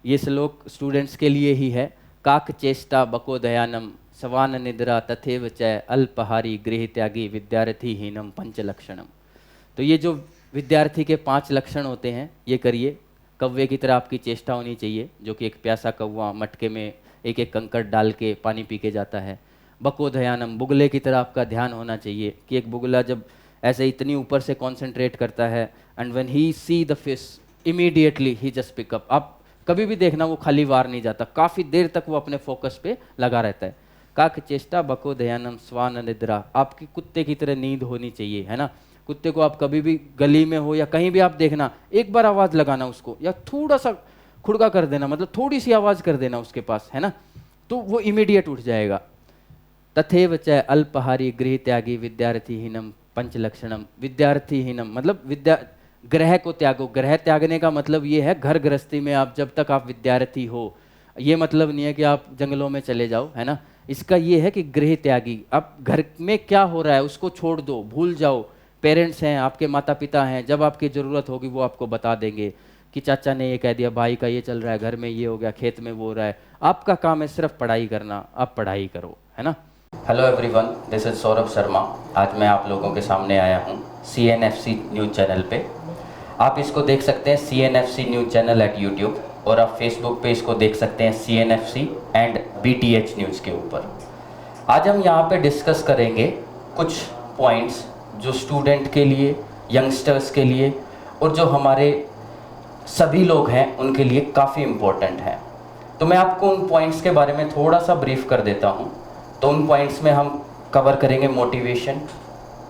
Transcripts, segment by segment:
ये श्लोक स्टूडेंट्स के लिए ही है। काक चेष्टा बको दयानम सवान निद्रा तथेव च अल्पहारी गृह त्यागी विद्यार्थी हीनम पंच लक्षणम। तो ये जो विद्यार्थी के 5 लक्षण होते हैं ये करिए। कौवे की तरह आपकी चेष्टा होनी चाहिए, जो कि एक प्यासा कौवा मटके में एक एक कंकड़ डाल के पानी पी के जाता है। बको दयानम, बुगले की तरह आपका ध्यान होना चाहिए कि एक बुगला जब ऐसे इतनी ऊपर से कॉन्सेंट्रेट करता है and when he see the fish immediately he just pick up. आप कभी भी देखना वो खाली वार नहीं जाता, काफ़ी देर तक वो अपने फोकस पे लगा रहता है। काक चेष्टा बको दयानम स्वान निद्रा, आपकी कुत्ते की तरह नींद होनी चाहिए, है ना। कुत्ते को आप कभी भी गली में हो या कहीं भी आप देखना, एक बार आवाज़ लगाना उसको या थोड़ा सा खुड़का कर देना, मतलब थोड़ी सी आवाज़ कर देना उसके पास, है ना, तो वो इमीडिएट उठ जाएगा। तथेव च अल्पहारी गृह त्यागी विद्यार्थीहीनम पंचलक्षणम। विद्यार्थीहीनम मतलब ग्रह को त्यागो। ग्रह त्यागने का मतलब ये है घर गृहस्थी में आप जब तक आप विद्यार्थी हो, ये मतलब नहीं है कि आप जंगलों में चले जाओ, है ना। इसका ये है कि गृह त्यागी, आप घर में क्या हो रहा है उसको छोड़ दो, भूल जाओ। पेरेंट्स हैं, आपके माता पिता हैं, जब आपकी ज़रूरत होगी वो आपको बता देंगे कि चाचा ने ये कह दिया, भाई का ये चल रहा है, घर में ये हो गया, खेत में वो हो रहा है। आपका काम है सिर्फ पढ़ाई करना, आप पढ़ाई करो, है ना। Hello everyone, this is Saurabh Sharma. आज मैं आप लोगों के सामने आया हूँ CNFC न्यूज़ चैनल पे। आप इसको देख सकते हैं CNFC news channel at YouTube, और आप फेसबुक पे इसको देख सकते हैं CNFC एंड BTH न्यूज़ के ऊपर। आज हम यहाँ पे डिस्कस करेंगे कुछ पॉइंट्स जो स्टूडेंट के लिए, यंगस्टर्स के लिए और जो हमारे सभी लोग हैं उनके लिए काफ़ी इम्पोर्टेंट हैं। तो मैं आपको उन पॉइंट्स के बारे में थोड़ा सा ब्रीफ कर देता हूँ। तो उन पॉइंट्स में हम कवर करेंगे मोटिवेशन,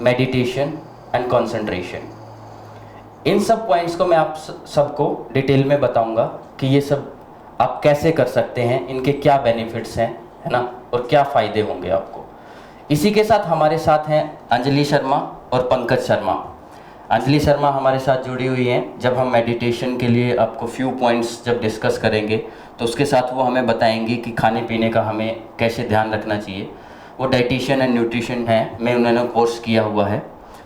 मेडिटेशन एंड कंसंट्रेशन। इन सब पॉइंट्स को मैं आप सबको डिटेल में बताऊंगा कि ये सब आप कैसे कर सकते हैं, इनके क्या बेनिफिट्स हैं, है ना, और क्या फ़ायदे होंगे आपको। इसी के साथ हमारे साथ हैं अंजलि शर्मा और पंकज शर्मा। अंजलि शर्मा हमारे साथ जुड़ी हुई हैं। जब हम मेडिटेशन के लिए आपको फ्यू पॉइंट्स जब डिस्कस करेंगे तो उसके साथ वो हमें बताएंगी कि खाने पीने का हमें कैसे ध्यान रखना चाहिए। वो डाइटिशियन एंड न्यूट्रिशन है, मैं उन्होंने कोर्स किया हुआ है,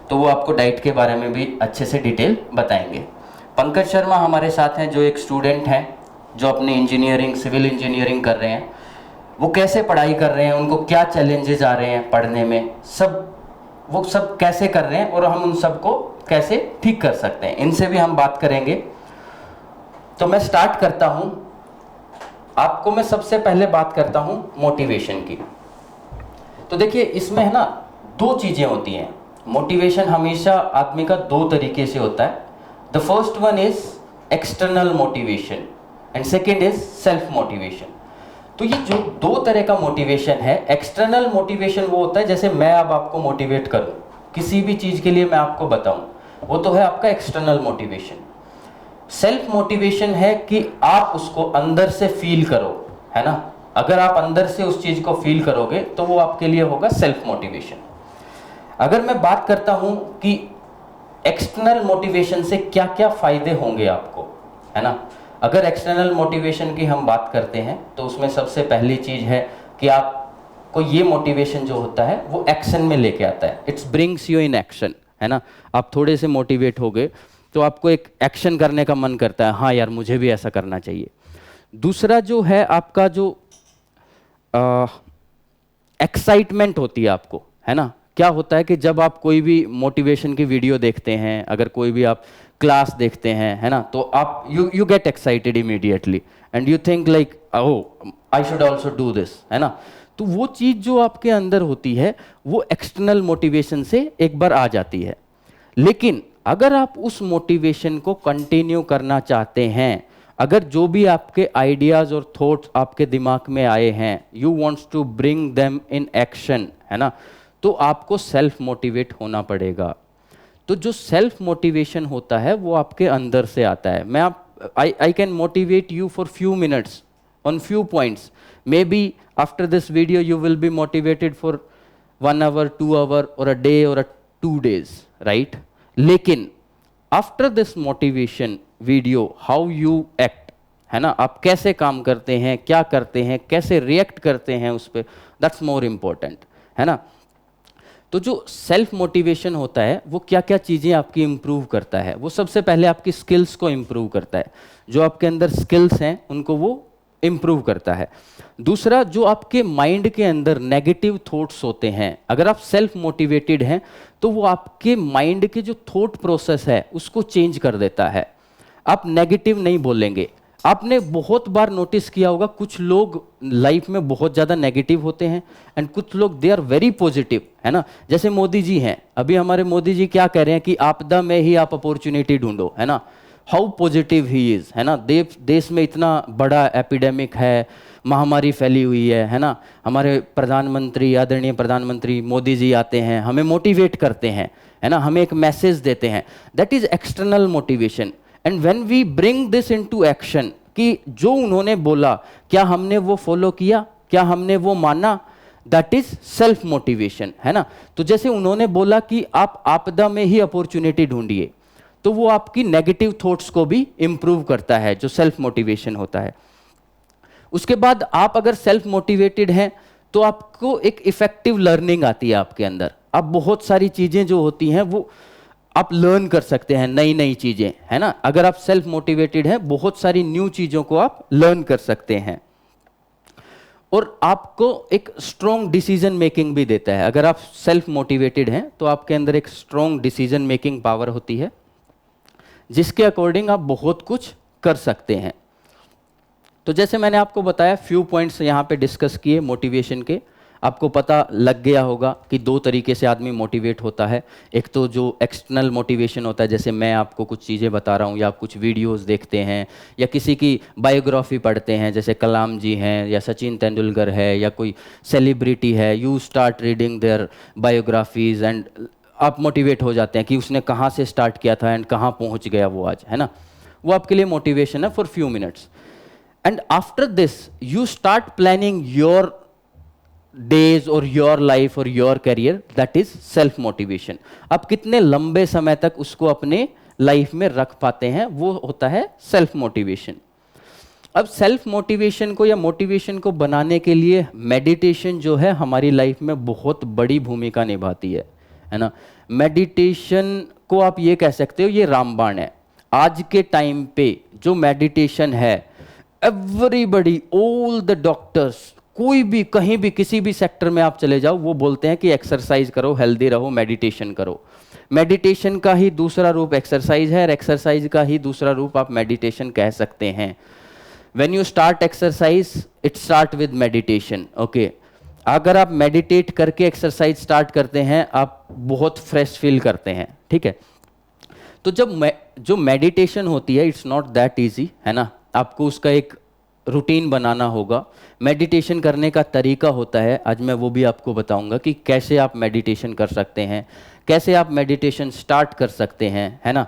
तो वो आपको डाइट के बारे में भी अच्छे से डिटेल बताएंगे। पंकज शर्मा हमारे साथ हैं, जो एक स्टूडेंट हैं जो अपनी इंजीनियरिंग, सिविल इंजीनियरिंग कर रहे हैं। वो कैसे पढ़ाई कर रहे हैं, उनको क्या चैलेंजेस आ रहे हैं पढ़ने में, वो सब कैसे कर रहे हैं और हम उन सबको कैसे ठीक कर सकते हैं, इनसे भी हम बात करेंगे। तो मैं स्टार्ट करता हूं। आपको मैं सबसे पहले बात करता हूं मोटिवेशन की। तो देखिए, इसमें है ना 2 चीजें होती हैं। मोटिवेशन हमेशा आदमी का 2 तरीके से होता है। The first one is external motivation and second is self motivation. तो ये जो 2 तरह का मोटिवेशन है, एक्सटर्नल मोटिवेशन वो होता है जैसे मैं अब आपको मोटिवेट करूं, किसी भी चीज के लिए मैं आपको बताऊं, वो तो है आपका एक्सटर्नल मोटिवेशन। सेल्फ मोटिवेशन है कि आप उसको अंदर से फील करो, है ना। अगर आप अंदर से उस चीज को फील करोगे तो वो आपके लिए होगा सेल्फ मोटिवेशन। अगर मैं बात करता हूं कि एक्सटर्नल मोटिवेशन से क्या क्या फायदे होंगे आपको, है ना। अगर एक्सटर्नल मोटिवेशन की हम बात करते हैं तो उसमें सबसे पहली चीज है कि आपको ये मोटिवेशन जो होता है वो एक्शन में लेके आता है। It's brings you in action, है ना। आप थोड़े से मोटिवेट हो गए तो आपको एक एक्शन करने का मन करता है, हाँ यार मुझे भी ऐसा करना चाहिए। दूसरा जो है आपका जो एक्साइटमेंट होती है आपको, है ना। क्या होता है कि जब आप कोई भी मोटिवेशन की वीडियो देखते हैं, अगर कोई भी आप क्लास देखते हैं, है ना, तो आप you get excited immediately and you think like oh I should also do this, है ना। तो वो चीज़ जो आपके अंदर होती है वो एक्सटर्नल मोटिवेशन से एक बार आ जाती है। लेकिन अगर आप उस मोटिवेशन को कंटिन्यू करना चाहते हैं, अगर जो भी आपके आइडियाज़ और थॉट्स आपके दिमाग में आए हैं, you wants to bring them in action, है ना, तो आपको सेल्फ मोटिवेट होना पड़ेगा। तो जो सेल्फ मोटिवेशन होता है वो आपके अंदर से आता है। मैं I can motivate you for few minutes on few points, may be after this video you will be motivated for 1 hour 2 hour और अ डे और 2 days, राइट। लेकिन after this motivation video how you act, है ना, आप कैसे काम करते हैं, क्या करते हैं, कैसे रिएक्ट करते हैं उस पर, दैट्स मोर इम्पोर्टेंट, है ना। तो जो सेल्फ मोटिवेशन होता है वो क्या क्या चीज़ें आपकी इम्प्रूव करता है? वो सबसे पहले आपकी स्किल्स को इम्प्रूव करता है, जो आपके अंदर स्किल्स हैं उनको वो इम्प्रूव करता है। दूसरा, जो आपके माइंड के अंदर नेगेटिव थॉट्स होते हैं, अगर आप सेल्फ मोटिवेटेड हैं तो वो आपके माइंड के जो थॉट प्रोसेस है उसको चेंज कर देता है। आप नेगेटिव नहीं बोलेंगे। आपने बहुत बार नोटिस किया होगा, कुछ लोग लाइफ में बहुत ज़्यादा नेगेटिव होते हैं एंड कुछ लोग दे आर वेरी पॉजिटिव, है ना। जैसे मोदी जी हैं, अभी हमारे मोदी जी क्या कह रहे हैं कि आपदा में ही आप अपॉर्चुनिटी ढूंढो, है ना। हाउ पॉजिटिव ही इज़, है ना। देश में इतना बड़ा एपिडेमिक है, महामारी फैली हुई है ना। हमारे प्रधानमंत्री, आदरणीय प्रधानमंत्री मोदी जी आते हैं, हमें मोटिवेट करते हैं, है ना, हमें एक मैसेज देते हैं। That is external motivation. And when we bring this into action, कि जो उन्होंने बोला क्या हमने वो फॉलो किया, क्या हमने वो माना, दैट इज सेल्फ मोटिवेशन, है ना। तो जैसे उन्होंने बोला कि आप आपदा में ही अपॉर्चुनिटी ढूंढिए, तो वो आपकी नेगेटिव थॉट्स को भी इंप्रूव करता है, जो सेल्फ मोटिवेशन होता है। उसके बाद आप अगर सेल्फ मोटिवेटेड हैं तो आपको एक इफेक्टिव लर्निंग आती है आपके अंदर। आप बहुत सारी चीजें जो होती हैं वो आप लर्न कर सकते हैं, नई नई चीजें, है ना। अगर आप सेल्फ मोटिवेटेड हैं, बहुत सारी न्यू चीजों को आप लर्न कर सकते हैं। और आपको एक स्ट्रॉन्ग डिसीजन मेकिंग भी देता है। अगर आप सेल्फ मोटिवेटेड हैं तो आपके अंदर एक स्ट्रॉन्ग डिसीजन मेकिंग पावर होती है, जिसके अकॉर्डिंग आप बहुत कुछ कर सकते हैं। तो जैसे मैंने आपको बताया, फ्यू पॉइंट्स यहाँ पे डिस्कस किए मोटिवेशन के। आपको पता लग गया होगा कि दो तरीके से आदमी मोटिवेट होता है। एक तो जो एक्सटर्नल मोटिवेशन होता है, जैसे मैं आपको कुछ चीज़ें बता रहा हूँ, या आप कुछ वीडियोस देखते हैं, या किसी की बायोग्राफी पढ़ते हैं, जैसे कलाम जी हैं या सचिन तेंदुलकर है या कोई सेलिब्रिटी है। You start reading their biographies and आप मोटिवेट हो जाते हैं कि उसने कहाँ से स्टार्ट किया था एंड कहाँ पहुँच गया वो आज, है ना। वो आपके लिए मोटिवेशन है for few minutes. And after this you start planning your days और योर लाइफ और your career, that is self motivation. आप कितने लंबे समय तक उसको अपने लाइफ में रख पाते हैं, वो होता है सेल्फ मोटिवेशन। अब सेल्फ मोटिवेशन को या मोटिवेशन को बनाने के लिए मेडिटेशन जो है हमारी लाइफ में बहुत बड़ी भूमिका निभाती है ना। मेडिटेशन को आप ये कह सकते हो, ये रामबाण है। आज के टाइम पे जो मेडिटेशन है, एवरीबडी, ऑल द डॉक्टर्स, कोई भी कहीं भी किसी भी सेक्टर में आप चले जाओ, वो बोलते हैं कि एक्सरसाइज करो, हेल्दी रहो, मेडिटेशन करो। मेडिटेशन का ही दूसरा रूप एक्सरसाइज है और एक्सरसाइज का ही दूसरा रूप आप मेडिटेशन कह सकते हैं। When you start exercise, it start with meditation, okay. अगर आप मेडिटेट करके एक्सरसाइज स्टार्ट करते हैं, आप बहुत फ्रेश फील करते हैं, ठीक है। तो जो मेडिटेशन होती है, इट्स नॉट दैट ईजी, है ना। आपको उसका एक रूटीन बनाना होगा। मेडिटेशन करने का तरीका होता है, आज मैं वो भी आपको बताऊंगा कि कैसे आप मेडिटेशन कर सकते हैं, कैसे आप मेडिटेशन स्टार्ट कर सकते हैं, है ना।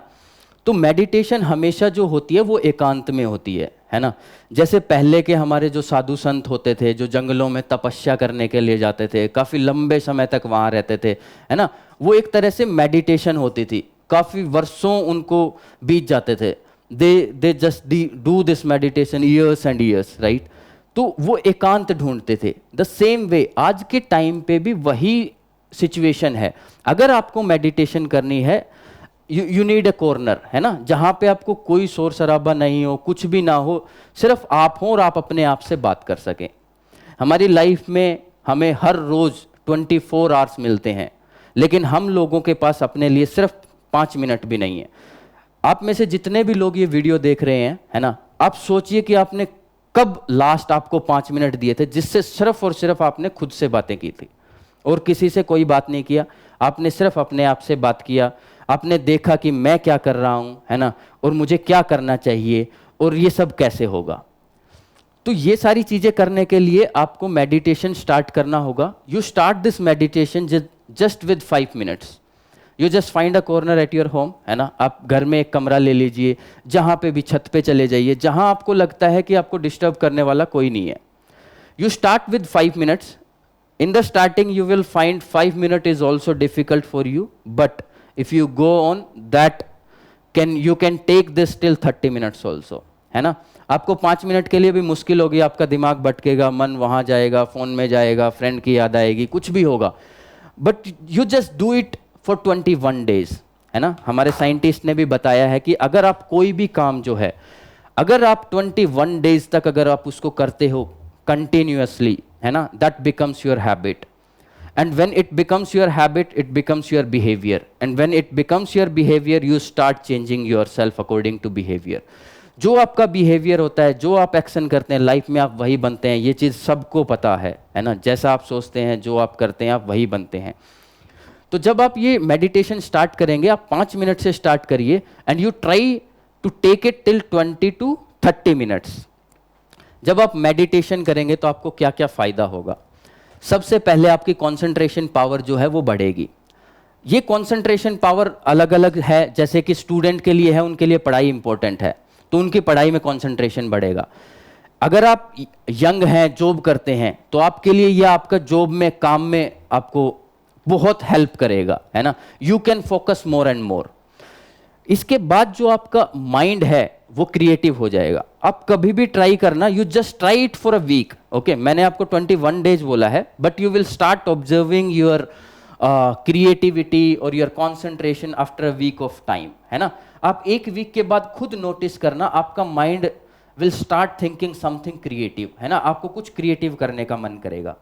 तो मेडिटेशन हमेशा जो होती है वो एकांत में होती है ना। जैसे पहले के हमारे जो साधु संत होते थे, जो जंगलों में तपस्या करने के लिए जाते थे, काफ़ी लंबे समय तक वहाँ रहते थे, है ना। वो एक तरह से मेडिटेशन होती थी, काफ़ी वर्षों उनको बीत जाते थे। they just do this meditation years and years, right? तो वो एकांत ढूंढते थे। द सेम वे आज के टाइम पे भी वही सिचुएशन है। अगर आपको मेडिटेशन करनी है, यू नीड अ कॉर्नर, है ना, जहाँ पे आपको कोई शोर शराबा नहीं हो, कुछ भी ना हो, सिर्फ आप हो और आप अपने आप से बात कर सकें। हमारी लाइफ में हमें हर रोज 24 आवर्स मिलते हैं, लेकिन हम लोगों के पास अपने लिए सिर्फ 5 मिनट भी नहीं है। आप में से जितने भी लोग ये वीडियो देख रहे हैं, है ना, आप सोचिए कि आपने कब लास्ट आपको 5 मिनट दिए थे जिससे सिर्फ और सिर्फ आपने खुद से बातें की थी और किसी से कोई बात नहीं किया। आपने सिर्फ अपने आप से बात किया, आपने देखा कि मैं क्या कर रहा हूं, है ना, और मुझे क्या करना चाहिए और ये सब कैसे होगा। तो ये सारी चीजें करने के लिए आपको मेडिटेशन स्टार्ट करना होगा। You start this meditation just with 5 minutes. You just find a corner at your home, है ना। आप घर में एक कमरा ले लीजिए, जहाँ पे भी, छत पे चले जाइए, जहाँ आपको लगता है कि आपको डिस्टर्ब करने वाला कोई नहीं है। You start with 5 minutes. In the starting you will find 5 minute is also difficult for you, but if you go on that you can take this till 30 minutes also, है ना। आपको 5 मिनट के लिए भी मुश्किल होगी, आपका दिमाग भटकेगा, मन वहाँ जाएगा, फ़ोन में जाएगा, फ्रेंड की याद आएगी, कुछ भी होगा, but you just do it for 21 days, है ना। हमारे साइंटिस्ट ने भी बताया है कि अगर आप कोई भी काम जो है, अगर आप 21 डेज तक अगर आप उसको करते हो कंटिन्यूअसली, है ना, that becomes your habit, and when it becomes your habit, it becomes your behavior, and when it becomes your behavior, you start changing yourself according to behavior. जो आपका बिहेवियर होता है, जो आप एक्शन करते हैं लाइफ में, आप वही बनते हैं। ये चीज़ सबको पता है ना। जैसा आप सोचते हैं, जो आप करते हैं, आप वही बनते हैं। तो जब आप ये मेडिटेशन स्टार्ट करेंगे, आप 5 मिनट से स्टार्ट करिए, and you try to take it till 20 to 30 minutes. जब आप मेडिटेशन करेंगे तो आपको क्या क्या फ़ायदा होगा? सबसे पहले आपकी कंसंट्रेशन पावर जो है वो बढ़ेगी। ये कंसंट्रेशन पावर अलग अलग है, जैसे कि स्टूडेंट के लिए है, उनके लिए पढ़ाई इंपॉर्टेंट है, तो उनकी पढ़ाई में कंसंट्रेशन बढ़ेगा। अगर आप यंग हैं, जॉब करते हैं, तो आपके लिए यह आपका जॉब में, काम में आपको बहुत हेल्प करेगा, है ना। You can focus more and more. इसके बाद जो आपका माइंड है वो क्रिएटिव हो जाएगा। आप कभी भी ट्राई करना, you just try it for a week, okay. मैंने आपको 21 डेज बोला है, but you will start observing your creativity और your concentration after a week of time, है ना। आप एक वीक के बाद खुद नोटिस करना, आपका mind will start thinking something creative, है ना। आपको कुछ क्रिएटिव करने का मन करेगा,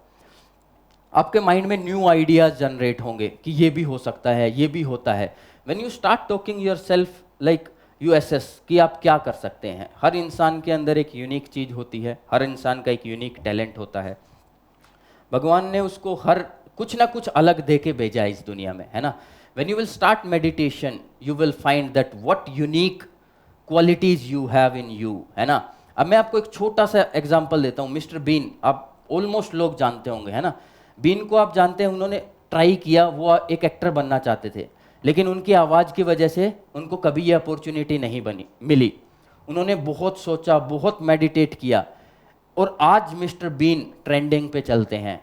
आपके माइंड में न्यू आइडियाज जनरेट होंगे कि ये भी हो सकता है, ये भी होता है। When you start talking yourself like you assess कि आप क्या कर सकते हैं। हर इंसान के अंदर एक यूनिक चीज़ होती है, हर इंसान का एक यूनिक टैलेंट होता है। भगवान ने उसको हर कुछ ना कुछ अलग दे के भेजा है इस दुनिया में, है ना। When you will start meditation, you will find that what unique qualities you have in you, है ना। अब मैं आपको एक छोटा सा एग्जाम्पल देता हूँ। मिस्टर बीन, आप ऑलमोस्ट लोग जानते होंगे, है ना। बीन को आप जानते हैं, उन्होंने ट्राई किया, वो एक एक्टर बनना चाहते थे, लेकिन उनकी आवाज़ की वजह से उनको कभी ये अपॉर्चुनिटी नहीं मिली। उन्होंने बहुत सोचा, बहुत मेडिटेट किया, और आज मिस्टर बीन ट्रेंडिंग पे चलते हैं।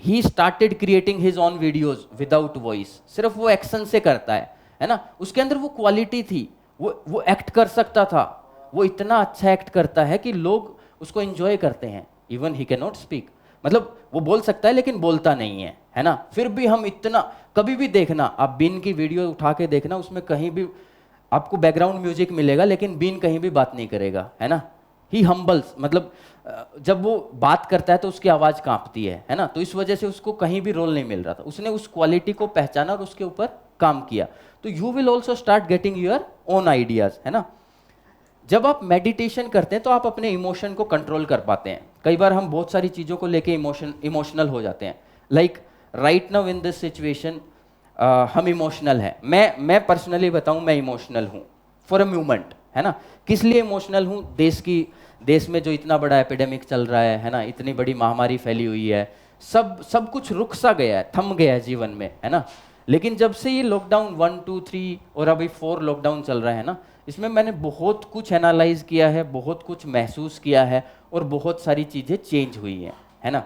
He started creating his on videos without voice, सिर्फ वो एक्शन से करता है ना। उसके अंदर वो क्वालिटी थी, वो एक्ट कर सकता था, वो इतना अच्छा एक्ट करता है कि लोग उसको एंजॉय करते हैं। Even he can not speak, मतलब वो बोल सकता है लेकिन बोलता नहीं है ना। फिर भी हम इतना, कभी भी देखना आप बीन की वीडियो उठा के देखना, उसमें कहीं भी आपको बैकग्राउंड म्यूजिक मिलेगा, लेकिन बीन कहीं भी बात नहीं करेगा, है ना। ही हम्बल्स, मतलब जब वो बात करता है तो उसकी आवाज़ कांपती है ना। तो इस वजह से उसको कहीं भी रोल नहीं मिल रहा था। उसने उस क्वालिटी को पहचाना और उसके ऊपर काम किया। तो you will also start getting your own ideas, है ना। जब आप मेडिटेशन करते हैं तो आप अपने इमोशन को कंट्रोल कर पाते हैं। कई बार हम बहुत सारी चीज़ों को लेके इमोशनल हो जाते हैं। Like right now in this situation हम इमोशनल हैं। मैं पर्सनली बताऊं, मैं इमोशनल हूं फॉर अ मोमेंट, है ना। किस लिए इमोशनल हूं? देश में जो इतना बड़ा एपिडेमिक चल रहा है ना, इतनी बड़ी महामारी फैली हुई है, सब कुछ रुक सा गया है, थम गया है जीवन में, है ना। लेकिन जब से ये लॉकडाउन 1, 2, 3 और अभी 4 लॉकडाउन चल रहा है ना, इसमें मैंने बहुत कुछ एनालाइज किया है, बहुत कुछ महसूस किया है, और बहुत सारी चीज़ें चेंज हुई हैं, है ना।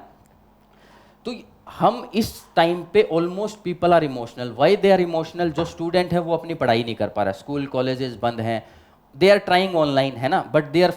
तो हम इस टाइम पे almost people are emotional. Why they are emotional? जो स्टूडेंट है वो अपनी पढ़ाई नहीं कर पा रहा, स्कूल कॉलेजेस बंद हैं, दे आर ट्राइंग ऑनलाइन, है ना, but they are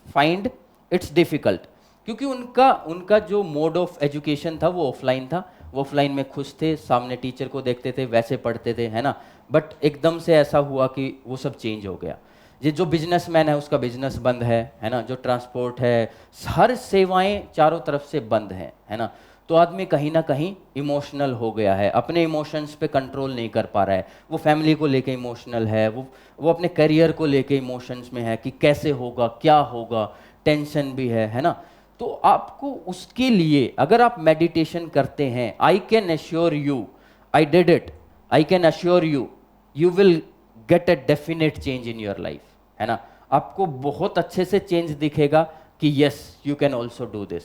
find it's difficult, क्योंकि उनका जो मोड ऑफ एजुकेशन था वो ऑफलाइन था। वो ऑफलाइन में खुश थे, सामने टीचर को देखते थे, वैसे पढ़ते थे, है ना। बट एकदम से ऐसा हुआ कि वो सब चेंज हो गया। ये जो बिजनेसमैन है उसका बिजनेस बंद है ना। जो ट्रांसपोर्ट है, हर सेवाएं चारों तरफ से बंद हैं, है ना। तो आदमी कहीं ना कहीं इमोशनल हो गया है, अपने इमोशंस पे कंट्रोल नहीं कर पा रहा है। वो फैमिली को लेके इमोशनल है, वो अपने करियर को लेके इमोशंस में है कि कैसे होगा, क्या होगा, टेंशन भी है ना। तो आपको उसके लिए अगर आप मेडिटेशन करते हैं, I can assure you, I did it, I can assure you, you will get a definite change in your life, है ना। आपको बहुत अच्छे से चेंज दिखेगा कि yes you can also do this.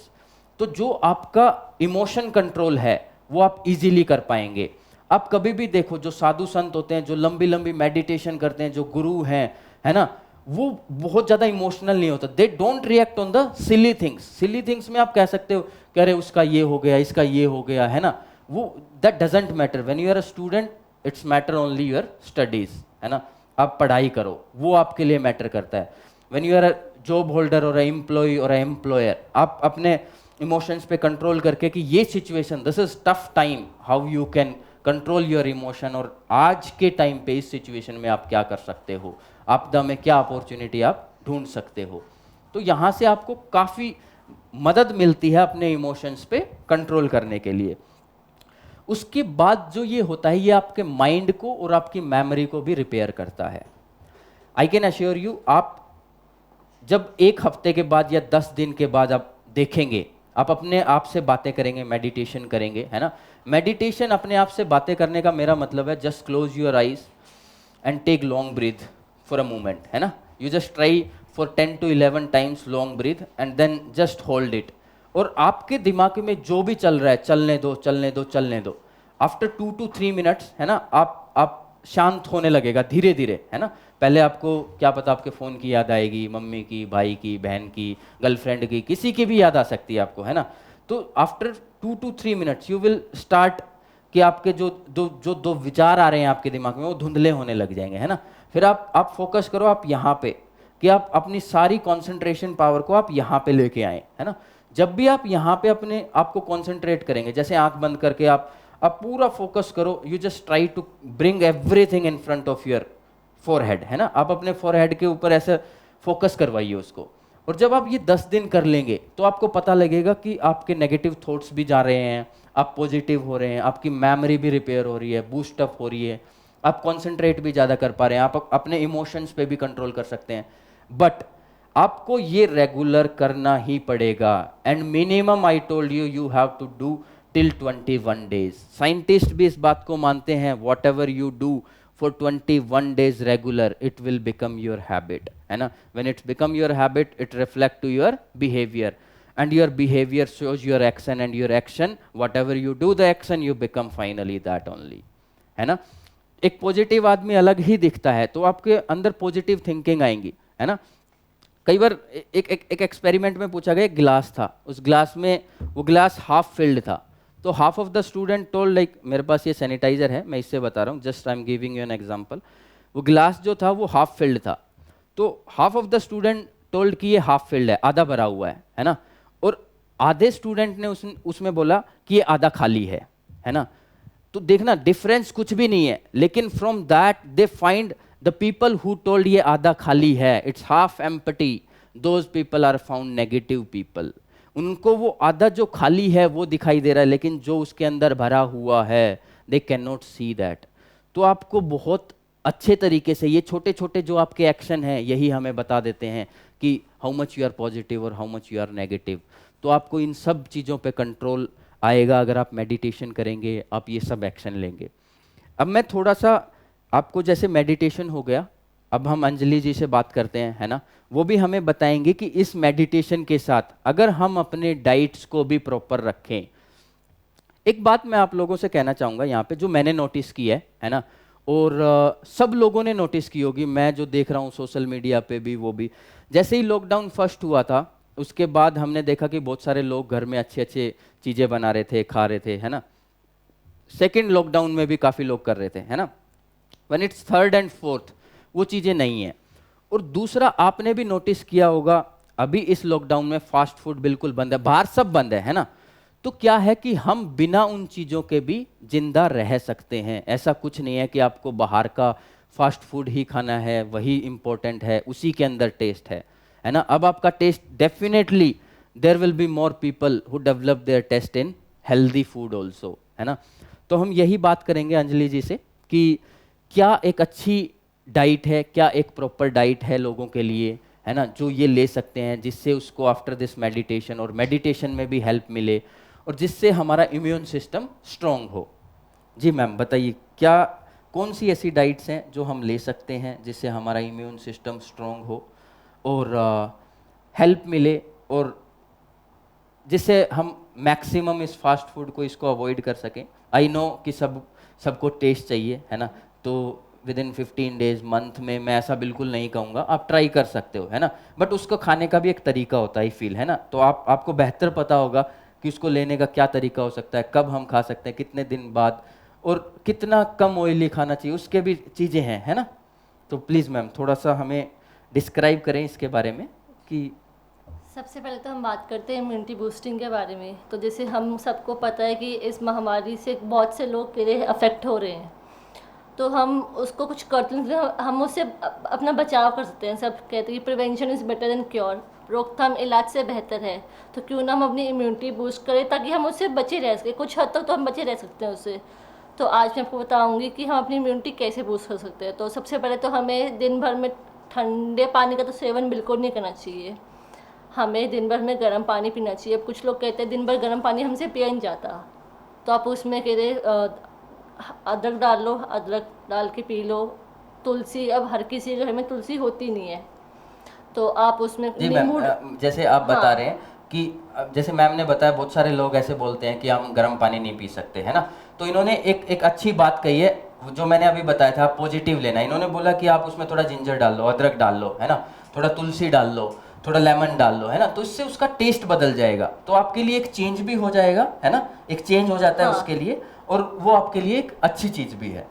तो जो आपका इमोशन कंट्रोल है वो आप इजीली कर पाएंगे। आप कभी भी देखो, जो साधु संत होते हैं, जो लंबी लंबी मेडिटेशन करते हैं, जो गुरु हैं, है ना, वो बहुत ज़्यादा इमोशनल नहीं होता। They don't react on the silly things. Silly things में आप कह सकते हो कि अरे उसका ये हो गया, इसका ये हो गया, है ना, वो that doesn't matter. When you are a student it's matter only your studies, है ना। आप पढ़ाई करो, वो आपके लिए मैटर करता है। When you are a job holder और एम्प्लॉय और एम्प्लॉयर, आप अपने इमोशंस पे कंट्रोल करके कि ये situation, this is tough time, how you can control your emotion, और आज के टाइम पे इस सिचुएशन में आप क्या कर सकते हो, आपदा में क्या अपॉर्चुनिटी आप ढूंढ सकते हो। तो यहाँ से आपको काफ़ी मदद मिलती है अपने इमोशंस पे कंट्रोल करने के लिए। उसके बाद जो ये होता है, ये आपके माइंड को और आपकी मेमोरी को भी रिपेयर करता है। आई कैन अश्योर यू, आप जब एक हफ्ते के बाद या 10 दिन के बाद आप देखेंगे, आप अपने आप से बातें करेंगे, मेडिटेशन करेंगे, है ना। मेडिटेशन अपने आप से बातें करने का मेरा मतलब है just close your eyes and take long breath for a moment, है ना। You just try for 10 to 11 times long breath and then just hold it, और आपके दिमाग में जो भी चल रहा है चलने दो चलने दो चलने दो। आफ्टर 2 to 3 मिनट्स, है ना, आप शांत होने लगेगा धीरे धीरे, है ना। पहले आपको क्या पता आपके फ़ोन की याद आएगी, मम्मी की, भाई की, बहन की, गर्लफ्रेंड की, किसी की भी याद आ सकती है आपको, है ना। तो after 2 to 3 minutes you will start कि आपके जो दो विचार आ रहे हैं आपके दिमाग में वो धुंधले होने लग जाएंगे, है ना। फिर आप फोकस करो आप यहाँ पे, कि आप अपनी सारी कंसंट्रेशन पावर को आप यहाँ पे लेके आए, है ना। जब भी आप यहाँ पे अपने आप को कॉन्सेंट्रेट करेंगे, जैसे आंख बंद करके आप पूरा फोकस करो, you just try to bring everything in front of your forehead, है ना। आप अपने फोरहेड के ऊपर ऐसे फोकस करवाइए उसको, और जब आप ये 10 दिन कर लेंगे तो आपको पता लगेगा कि आपके नेगेटिव थॉट्स भी जा रहे हैं, आप पॉजिटिव हो रहे हैं, आपकी मेमोरी भी रिपेयर हो रही है, बूस्ट अप हो रही है, आप कॉन्सेंट्रेट भी ज़्यादा कर पा रहे हैं, आप अपने इमोशंस पे भी कंट्रोल कर सकते हैं। बट आपको ये रेगुलर करना ही पड़ेगा, and minimum I told you, you have to do till 21 days. Scientist भी इस बात को मानते हैं, whatever you do for 21 days regular, it will become your habit, है ना। when it's become your habit, it reflect to your behavior, and your behavior shows your action, and your action, whatever you do the action, you become finally that only, है ना। एक positive आदमी अलग ही दिखता है तो आपके अंदर पॉजिटिव थिंकिंग आएंगी, है ना। कई बार एक एक्सपेरिमेंट में पूछा गया, एक गिलास था, उस गिलास में वो गिलास हाफ फिल्ड था, तो half of the student told like, मेरे पास ये सैनिटाइजर है, मैं इससे बता रहा हूँ, just I am giving you an example. वो गिलास जो था वो हाफ फिल्ड था, तो half of the student told कि ये हाफ फिल्ड है, आधा भरा हुआ है ना। और आधे स्टूडेंट ने उसमें बोला कि ये आधा खाली है ना। तो देखना डिफरेंस कुछ भी नहीं है, लेकिन from that they find the people who told ये आधा खाली है, it's half empty, those people are found negative people. उनको वो आधा जो खाली है वो दिखाई दे रहा है, लेकिन जो उसके अंदर भरा हुआ है they can not see that. तो आपको बहुत अच्छे तरीके से ये छोटे छोटे जो आपके एक्शन हैं यही हमें बता देते हैं कि how much you are positive और how much you are negative. तो आपको इन सब चीज़ों पे कंट्रोल आएगा अगर आप मेडिटेशन करेंगे, आप ये सब एक्शन लेंगे। अब मैं थोड़ा सा आपको, जैसे मेडिटेशन हो गया, अब हम अंजलि जी से बात करते हैं, है ना। वो भी हमें बताएंगे कि इस मेडिटेशन के साथ अगर हम अपने डाइट्स को भी प्रॉपर रखें। एक बात मैं आप लोगों से कहना चाहूँगा यहाँ पे, जो मैंने नोटिस की है ना, और सब लोगों ने नोटिस की होगी, मैं जो देख रहा हूँ सोशल मीडिया पे भी, वो भी, जैसे ही लॉकडाउन फर्स्ट हुआ था उसके बाद हमने देखा कि बहुत सारे लोग घर में अच्छे अच्छे चीज़ें बना रहे थे, खा रहे थे, है ना। सेकेंड लॉकडाउन में भी काफ़ी लोग कर रहे थे, है ना। When it's third and fourth वो चीज़ें नहीं है। और दूसरा आपने भी नोटिस किया होगा, अभी इस लॉकडाउन में फास्ट फूड बिल्कुल बंद है, बाहर सब बंद है ना। तो क्या है कि हम बिना उन चीज़ों के भी जिंदा रह सकते हैं। ऐसा कुछ नहीं है कि आपको बाहर का फास्ट फूड ही खाना है, वही इंपॉर्टेंट है, उसी के अंदर टेस्ट है ना। अब आपका test definitely there will be more people who develop their test in healthy food also, है ना। तो हम यही बात करेंगे अंजलि जी से कि क्या एक अच्छी डाइट है, क्या एक प्रॉपर डाइट है लोगों के लिए, है ना, जो ये ले सकते हैं जिससे उसको आफ्टर दिस मेडिटेशन और मेडिटेशन में भी हेल्प मिले और जिससे हमारा इम्यून सिस्टम स्ट्रॉन्ग हो। जी मैम बताइए, क्या कौन सी ऐसी डाइट्स हैं जो हम ले सकते हैं जिससे हमारा इम्यून सिस्टम स्ट्रॉन्ग हो और हेल्प मिले, और जिससे हम मैक्सिमम इस फास्ट फूड को इसको अवॉइड कर सकें। आई नो कि सबको टेस्ट चाहिए, है ना, तो विद इन 15 डेज, मंथ में मैं ऐसा बिल्कुल नहीं कहूँगा, आप ट्राई कर सकते हो, है ना। बट उसको खाने का भी एक तरीका होता है, फील, है ना। तो आपको बेहतर पता होगा कि उसको लेने का क्या तरीका हो सकता है, कब हम खा सकते हैं, कितने दिन बाद, और कितना कम ऑयली खाना चाहिए, उसके भी चीज़ें हैं, है ना। तो प्लीज़ मैम थोड़ा सा हमें डिस्क्राइब करें इसके बारे में कि सबसे पहले तो हम बात करते हैं इम्यूनिटी बूस्टिंग के बारे में। तो जैसे हम सबको पता है कि इस महामारी से बहुत से लोग के अफेक्ट हो रहे हैं, तो हम उसको कुछ करते हैं, हम उससे अपना बचाव कर सकते हैं। सब कहते हैं कि prevention is better than cure, रोकथाम इलाज से बेहतर है। तो क्यों ना हम अपनी इम्यूनिटी बूस्ट करें ताकि हम उससे बचे रह सकें, कुछ हद तक तो हम बचे रह सकते हैं उससे। तो आज मैं आपको बताऊंगी कि हम अपनी इम्यूनिटी कैसे बूस्ट कर सकते हैं। तो सबसे पहले तो हमें दिन भर में ठंडे पानी का तो सेवन बिल्कुल नहीं करना चाहिए, हमें दिन भर में गर्म पानी पीना चाहिए। अब कुछ लोग कहते हैं दिन भर गर्म पानी हमसे पिया नहीं जाता, तो आप उसमें अदरक डाल लो, अदरक डाल के पी लो। तुलसी, अब हर किसी के घर में तुलसी होती नहीं है, तो आप उसमें जी मैम, नींबू। जैसे आप बता रहे हाँ, हैं कि जैसे मैम ने बताया बहुत सारे लोग ऐसे बोलते हैं कि हम गर्म पानी नहीं पी सकते, है ना। तो इन्होंने एक एक अच्छी बात कही है, जो मैंने अभी बताया था, पॉजिटिव लेना। इन्होंने बोला कि आप उसमें थोड़ा जिंजर डाल लो, अदरक डाल लो, है ना, थोड़ा तुलसी डाल लो, थोड़ा लेमन डाल लो, है ना, तो इससे उसका टेस्ट बदल जाएगा, तो आपके लिए एक चेंज भी हो जाएगा, है ना, एक चेंज हो जाता है उसके हाँ। लिए, और वो आपके लिए एक अच्छी चीज़ भी है।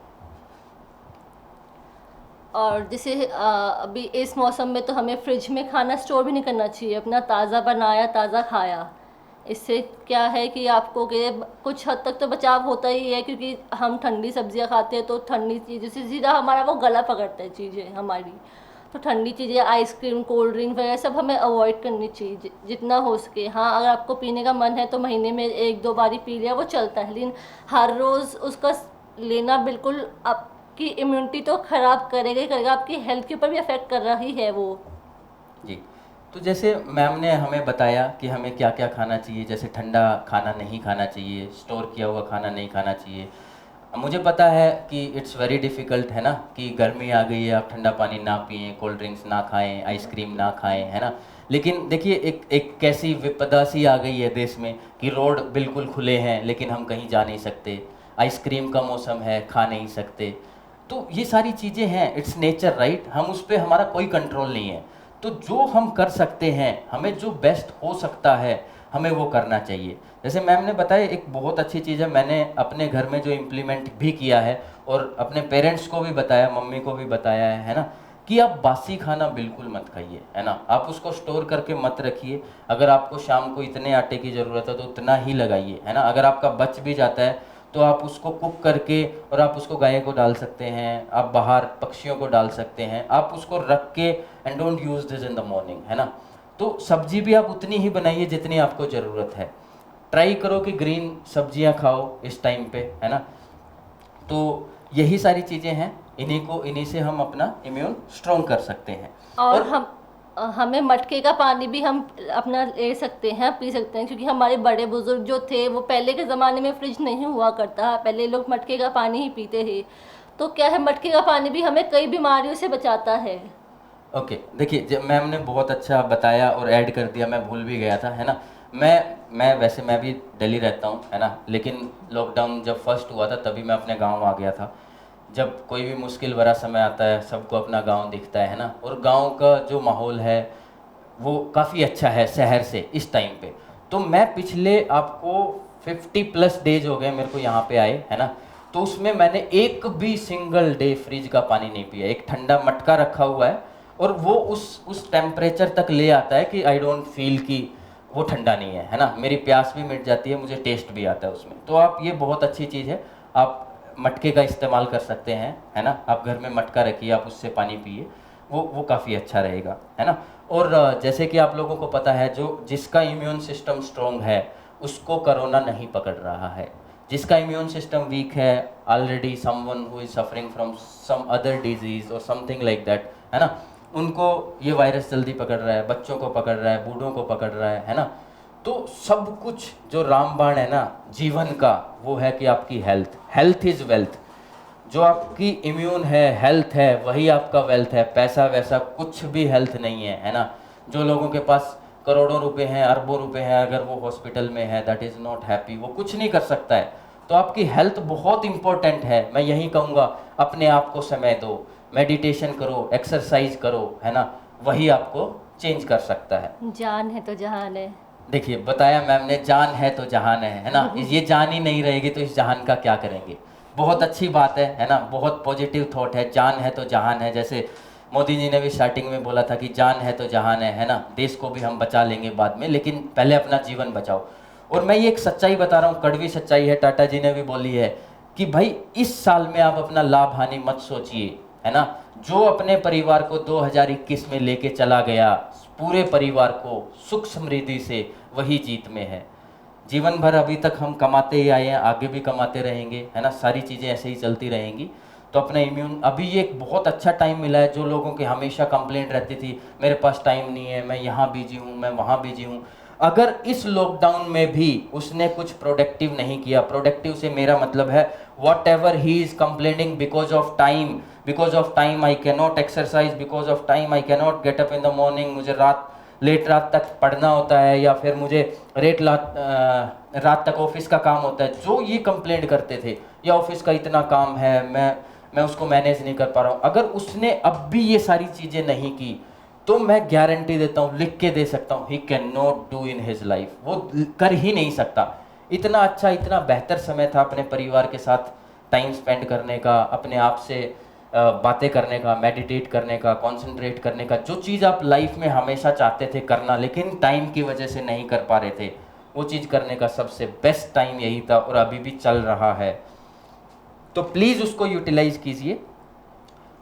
और जैसे अभी इस मौसम में तो हमें फ्रिज में खाना स्टोर भी नहीं करना चाहिए, अपना ताज़ा बनाया ताज़ा खाया। इससे क्या है कि आपको के कुछ हद तक तो बचाव होता ही है, क्योंकि हम ठंडी सब्जियां खाते हैं तो ठंडी चीज़ों से सीधा हमारा वो गला पकड़ता है चीज़ें हमारी। तो ठंडी चीज़ें, आइसक्रीम, कोल्ड ड्रिंक वगैरह सब हमें अवॉइड करनी चाहिए जितना हो सके। हाँ, अगर आपको पीने का मन है तो महीने में एक दो बारी पी लिया वो चलता है, लेकिन हर रोज़ उसका लेना बिल्कुल आपकी इम्यूनिटी तो ख़राब करेगा ही करेगा, आपकी हेल्थ के ऊपर भी अफेक्ट कर रही है वो। जी, तो जैसे मैम ने हमें बताया कि हमें क्या क्या खाना चाहिए, जैसे ठंडा खाना नहीं खाना चाहिए, स्टोर किया हुआ खाना नहीं खाना चाहिए। मुझे पता है कि इट्स वेरी डिफ़िकल्ट, है ना, कि गर्मी आ गई है, आप ठंडा पानी ना पिएं, कोल्ड ड्रिंक्स ना खाएं, आइसक्रीम ना खाएं, है ना। लेकिन देखिए, एक एक कैसी विपदा सी आ गई है देश में कि रोड बिल्कुल खुले हैं लेकिन हम कहीं जा नहीं सकते, आइसक्रीम का मौसम है, खा नहीं सकते। तो ये सारी चीज़ें हैं, इट्स नेचर, राइट, हम उस पर हमारा कोई कंट्रोल नहीं है। तो जो हम कर सकते हैं, हमें जो बेस्ट हो सकता है, हमें वो करना चाहिए। जैसे मैम ने बताया, एक बहुत अच्छी चीज़ है, मैंने अपने घर में जो इम्प्लीमेंट भी किया है और अपने पेरेंट्स को भी बताया, मम्मी को भी बताया है ना, कि आप बासी खाना बिल्कुल मत खाइए, है ना, आप उसको स्टोर करके मत रखिए। अगर आपको शाम को इतने आटे की ज़रूरत है तो उतना ही लगाइए, है ना। अगर आपका बच भी जाता है तो आप उसको कुक करके, और आप उसको गाय को डाल सकते हैं, आप बाहर पक्षियों को डाल सकते हैं, आप उसको रख के, and don't use this in the morning, है ना। तो सब्जी भी आप उतनी ही बनाइए जितनी आपको ज़रूरत है। ट्राई करो कि ग्रीन सब्जियां खाओ इस टाइम पे, है ना। तो यही सारी चीज़ें हैं, इन्हीं से हम अपना इम्यून स्ट्रॉन्ग कर सकते हैं। और और हमें मटके का पानी भी हम अपना ले सकते हैं, पी सकते हैं, क्योंकि हमारे बड़े बुजुर्ग जो थे वो पहले के ज़माने में फ्रिज नहीं हुआ करता, पहले लोग मटके का पानी ही पीते थे। तो क्या है, मटके का पानी भी हमें कई बीमारियों से बचाता है। ओके, देखिए, जब मैम ने बहुत अच्छा बताया और ऐड कर दिया, मैं भूल भी गया था, है ना। मैं वैसे मैं भी दिल्ली रहता हूँ, है ना, लेकिन लॉकडाउन जब फर्स्ट हुआ था तभी मैं अपने गांव आ गया था। जब कोई भी मुश्किल भरा समय आता है, सबको अपना गांव दिखता है ना, और गांव का जो माहौल है वो काफ़ी अच्छा है शहर से इस टाइम पे। तो मैं पिछले आपको 50+ डेज हो गए मेरे को यहाँ पे आए, है ना। तो उसमें मैंने एक भी सिंगल डे फ्रिज का पानी नहीं पिया। एक ठंडा मटका रखा हुआ है और वो उस टेम्परेचर तक ले आता है कि आई डोंट फील कि वो ठंडा नहीं है ना। मेरी प्यास भी मिट जाती है, मुझे टेस्ट भी आता है उसमें। तो आप, ये बहुत अच्छी चीज़ है, आप मटके का इस्तेमाल कर सकते हैं, है ना। आप घर में मटका रखिए, आप उससे पानी पिए, वो काफ़ी अच्छा रहेगा, है ना। और जैसे कि आप लोगों को पता है, जो जिसका इम्यून सिस्टम स्ट्रॉन्ग है उसको कोरोना नहीं पकड़ रहा है। जिसका इम्यून सिस्टम वीक है, already someone who is suffering from some other disease और समथिंग लाइक दैट, है ना, उनको ये वायरस जल्दी पकड़ रहा है, बच्चों को पकड़ रहा है, बूढ़ों को पकड़ रहा है ना। तो सब कुछ जो रामबाण है ना जीवन का, वो है कि आपकी हेल्थ, हेल्थ इज़ वेल्थ। जो आपकी इम्यून है, हेल्थ है, वही आपका वेल्थ है। पैसा वैसा कुछ भी हेल्थ नहीं है ना। जो लोगों के पास करोड़ों रुपए हैं, अरबों रुपए हैं, अगर वो हॉस्पिटल में है, दैट इज़ नॉट हैप्पी, वो कुछ नहीं कर सकता है। तो आपकी हेल्थ बहुत इंपॉर्टेंट है। मैं यही कहूँगा, अपने आप को समय दो, मेडिटेशन करो, एक्सरसाइज करो, है ना, वही आपको चेंज कर सकता है। जान है तो जहान है। देखिए, बताया मैम ने, जान है तो जहान है ना। ये जान ही नहीं रहेगी तो इस जहान का क्या करेंगे। बहुत अच्छी बात है ना, बहुत पॉजिटिव थॉट है, जान है तो जहान है। जैसे मोदी जी ने भी स्टार्टिंग में बोला था कि जान है तो जहान है ना, देश को भी हम बचा लेंगे बाद में, लेकिन पहले अपना जीवन बचाओ। और मैं ये एक सच्चाई बता रहा हूँ, कड़वी सच्चाई है, टाटा जी ने भी बोली है कि भाई इस साल में आप अपना लाभ हानि मत सोचिए, है ना। जो अपने परिवार को 2021 में लेके चला गया, पूरे परिवार को सुख समृद्धि से, वही जीत में है। जीवन भर अभी तक हम कमाते ही आए हैं, आगे भी कमाते रहेंगे, है ना, सारी चीज़ें ऐसे ही चलती रहेंगी। तो अपने इम्यून, अभी ये एक बहुत अच्छा टाइम मिला है। जो लोगों की हमेशा कंप्लेंट रहती थी मेरे पास टाइम नहीं है, मैं यहाँ बिजी हूँ, मैं वहाँ बिजी हूँ, अगर इस लॉकडाउन में भी उसने कुछ प्रोडक्टिव नहीं किया, प्रोडक्टिव से मेरा मतलब है what ever he is complaining because of time I cannot exercise, because of time I cannot get up in the morning, मुझे लेट रात तक पढ़ना होता है, या फिर मुझे रात तक ऑफिस का काम होता है, जो ये कंप्लेंट करते थे, या ऑफिस का इतना काम है, मैं उसको मैनेज नहीं कर पा रहा हूँ, अगर उसने अब भी ये सारी चीज़ें नहीं की, तो मैं गारंटी देता हूँ, लिख के दे सकता हूँ, he can not do in his life, वो कर ही नहीं सकता। इतना अच्छा, इतना बेहतर समय था अपने परिवार के साथ टाइम स्पेंड करने का, अपने आप से बातें करने का, मेडिटेट करने का, कंसंट्रेट करने का, जो चीज़ आप लाइफ में हमेशा चाहते थे करना लेकिन टाइम की वजह से नहीं कर पा रहे थे, वो चीज़ करने का सबसे बेस्ट टाइम यही था, और अभी भी चल रहा है। तो प्लीज़ उसको यूटिलाइज कीजिए,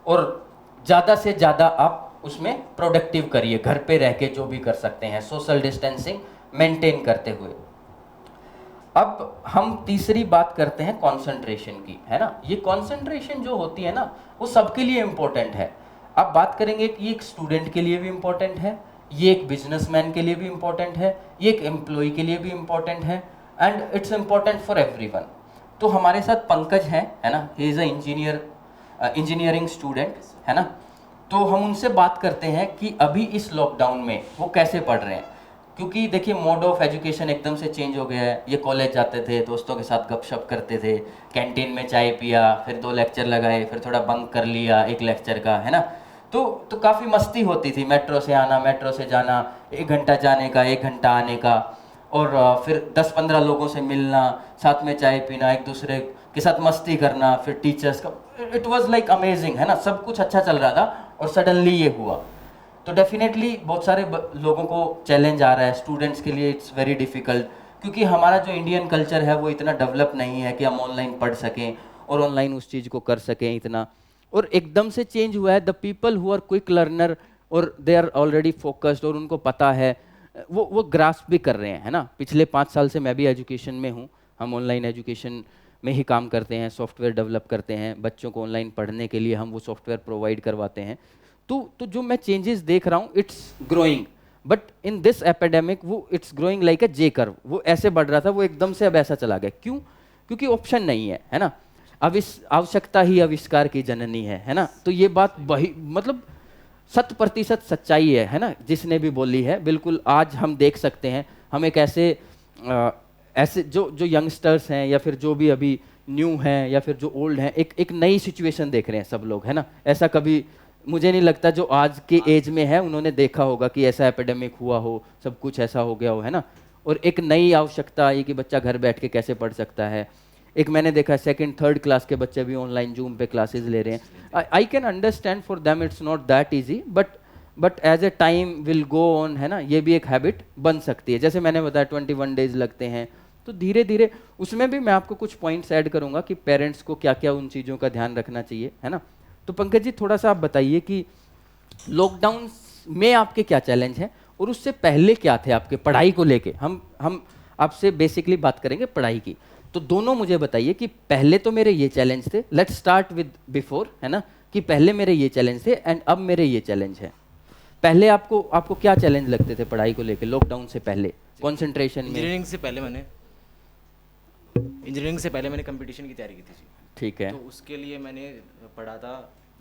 और ज़्यादा से ज़्यादा आप उसमें प्रोडक्टिव करिए, घर पे रह के जो भी कर सकते हैं, सोशल डिस्टेंसिंग मेंटेन करते हुए। अब हम तीसरी बात करते हैं कंसंट्रेशन की, है ना। ये कंसंट्रेशन जो होती है ना, वो सबके लिए इम्पोर्टेंट है। अब बात करेंगे कि ये एक स्टूडेंट के लिए भी इम्पोर्टेंट है, ये एक बिजनेसमैन के लिए भी इम्पोर्टेंट है, ये एक एम्प्लॉय के लिए भी इम्पोर्टेंट है, and it's important for everyone. तो हमारे साथ पंकज है ना, ही इज़ अ इंजीनियरिंग स्टूडेंट, है ना। तो हम उनसे बात करते हैं कि अभी इस लॉकडाउन में वो कैसे पढ़ रहे हैं, क्योंकि देखिए मोड ऑफ एजुकेशन एकदम से चेंज हो गया है। ये कॉलेज जाते थे, दोस्तों के साथ गपशप करते थे, कैंटीन में चाय पिया, फिर 2 लेक्चर लगाए, फिर थोड़ा बंक कर लिया 1 लेक्चर का, है ना। तो काफ़ी मस्ती होती थी, मेट्रो से आना, मेट्रो से जाना, 1 घंटा जाने का, 1 घंटा आने का, और फिर 10-15 लोगों से मिलना, साथ में चाय पीना, एक दूसरे के साथ मस्ती करना, फिर टीचर्स का, इट वाज लाइक अमेजिंग, है ना। सब कुछ अच्छा चल रहा था और सडनली ये हुआ। तो डेफिनेटली बहुत सारे लोगों को चैलेंज आ रहा है, स्टूडेंट्स के लिए इट्स वेरी डिफ़िकल्ट, क्योंकि हमारा जो इंडियन कल्चर है वो इतना डेवलप नहीं है कि हम ऑनलाइन पढ़ सकें और ऑनलाइन उस चीज़ को कर सकें इतना। और एकदम से चेंज हुआ है। The people who are quick learner और दे आर ऑलरेडी फोकस्ड, और उनको पता है, वो ग्रास्प भी कर रहे हैं, है ना। पिछले 5 साल से मैं भी एजुकेशन में हूँ, हम ऑनलाइन एजुकेशन में ही काम करते हैं, सॉफ्टवेयर डेवलप करते हैं, बच्चों को ऑनलाइन पढ़ने के लिए हम वो सॉफ्टवेयर प्रोवाइड करवाते हैं। तो जो मैं चेंजेस देख रहा हूँ, it's growing, but in this epidemic वो it's growing like a J curve. वो ऐसे बढ़ रहा था, वो एकदम से अब ऐसा चला गया। क्यों? क्योंकि ऑप्शन नहीं है ना। अब इस आवश्यकता ही आविष्कार की जननी है ना। तो ये बात वही, मतलब 100% सच्चाई है ना, जिसने भी बोली है। बिल्कुल आज हम देख सकते हैं, हम एक ऐसे जो यंगस्टर्स हैं, या फिर जो भी अभी न्यू हैं, या फिर जो ओल्ड हैं, एक नई सिचुएशन देख रहे हैं सब लोग, है ना। ऐसा कभी मुझे नहीं लगता जो आज के एज में है उन्होंने देखा होगा कि ऐसा एपिडेमिक हुआ हो, सब कुछ ऐसा हो गया हो, है ना। और एक नई आवश्यकता आई कि बच्चा घर बैठ के कैसे पढ़ सकता है। एक मैंने देखा 2nd-3rd क्लास के बच्चे भी ऑनलाइन जूम पे क्लासेस ले रहे हैं। I can understand for them it's not that easy, but as a time will go on, है ना, ये भी एक हैबिट बन सकती है। जैसे मैंने बताया 21 डेज लगते हैं, तो धीरे धीरे उसमें भी मैं आपको कुछ पॉइंट्स ऐड करूंगा कि पेरेंट्स को क्या क्या उन चीज़ों का ध्यान रखना चाहिए, है ना। तो पंकज जी थोड़ा सा आप बताइए कि लॉकडाउन में आपके क्या चैलेंज हैं, और उससे पहले क्या थे आपके पढ़ाई को लेके। हम आपसे बेसिकली बात करेंगे पढ़ाई की। तो दोनों मुझे बताइए कि पहले तो मेरे ये चैलेंज थे, लेट्स स्टार्ट विद बिफोर, है ना, कि पहले मेरे ये चैलेंज थे एंड अब मेरे ये चैलेंज है। पहले आपको क्या चैलेंज लगते थे पढ़ाई को लेके लॉकडाउन से पहले, कंसंट्रेशन में? इंजीनियरिंग से पहले मैंने कंपटीशन की तैयारी की थी जी। ठीक है। तो उसके लिए मैंने पढ़ा था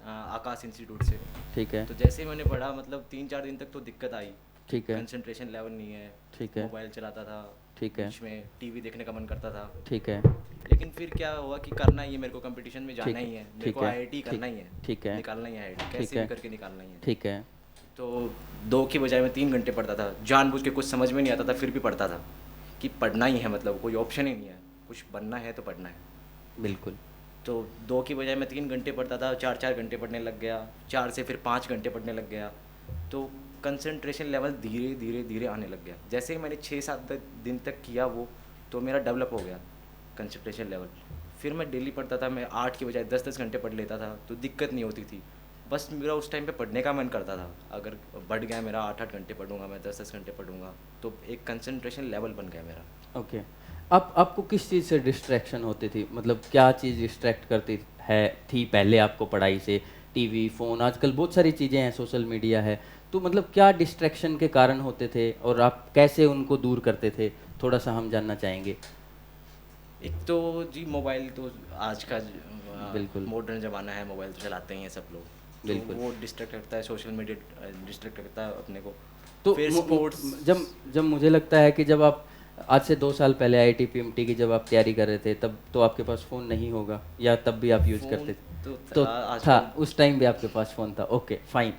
आकाश इंस्टीट्यूट से। ठीक है। तो जैसे ही मैंने पढ़ा, मतलब 3-4 दिन तक तो दिक्कत आई। ठीक है। कंसंट्रेशन लेवल नहीं है। ठीक है। मोबाइल चलाता था। ठीक है। बीच में टीवी देखने का मन करता था। ठीक है। लेकिन फिर क्या हुआ कि करना ही है मेरे को, कंपटीशन में जाना ही है मेरे को, आईआईटी करना ही है। ठीक है। निकालना ही है आईआईटी, कैसे भी करके निकालना ही है। ठीक है। तो 2 की बजाय मैं 3 घंटे पढ़ता था, जानबूझ के। कुछ समझ में नहीं आता था फिर भी पढ़ता था कि पढ़ना ही है, मतलब कोई ऑप्शन ही नहीं है, कुछ बनना है तो पढ़ना है। बिल्कुल। तो 2 की बजाय मैं 3 घंटे पढ़ता था, 4-4 घंटे पढ़ने लग गया, 4 से फिर 5 घंटे पढ़ने लग गया। तो कंसंट्रेशन लेवल धीरे धीरे धीरे आने लग गया। जैसे ही मैंने 6-7 दिन तक किया वो, तो मेरा डेवलप हो गया कंसंट्रेशन लेवल। फिर मैं डेली पढ़ता था, मैं 8 की बजाय 10-10 घंटे पढ़ लेता था, तो दिक्कत नहीं होती थी। बस मेरा उस टाइम पे पढ़ने का मन करता था। अगर बढ़ गया मेरा 8-8 घंटे पढ़ूंगा, मैं 10-10 घंटे पढ़ूंगा, तो एक कंसंट्रेशन लेवल बन गया मेरा। ओके। अब आपको किस चीज़ से डिस्ट्रैक्शन होती थी, मतलब क्या चीज़ डिस्ट्रैक्ट करती थी पहले आपको पढ़ाई से? टीवी, फ़ोन, आजकल बहुत सारी चीज़ें हैं, सोशल मीडिया है, तो मतलब क्या डिस्ट्रैक्शन के कारण होते थे और आप कैसे उनको दूर करते थे, थोड़ा सा हम जानना चाहेंगे। एक तो जी मोबाइल तो आज का बिल्कुल। मॉडर्न ज़माना है, मोबाइल तो चलाते ही हैं सब लोग, तो बिल्कुल। वो डिस्ट्रैक्ट करता है, सोशल मीडिया डिस्ट्रैक्ट करता है अपने को। तो फिर स्पोर्ट्स, जब जब मुझे लगता है कि जब आप आज से 2 साल पहले आईआईटी पीएमटी की जब आप तैयारी कर रहे थे, तब तो आपके पास फ़ोन नहीं होगा, या तब भी आप यूज़ फ़ोन करते थे? तो तो था, था, आजकल उस टाइम भी आपके पास फ़ोन था। Okay fine.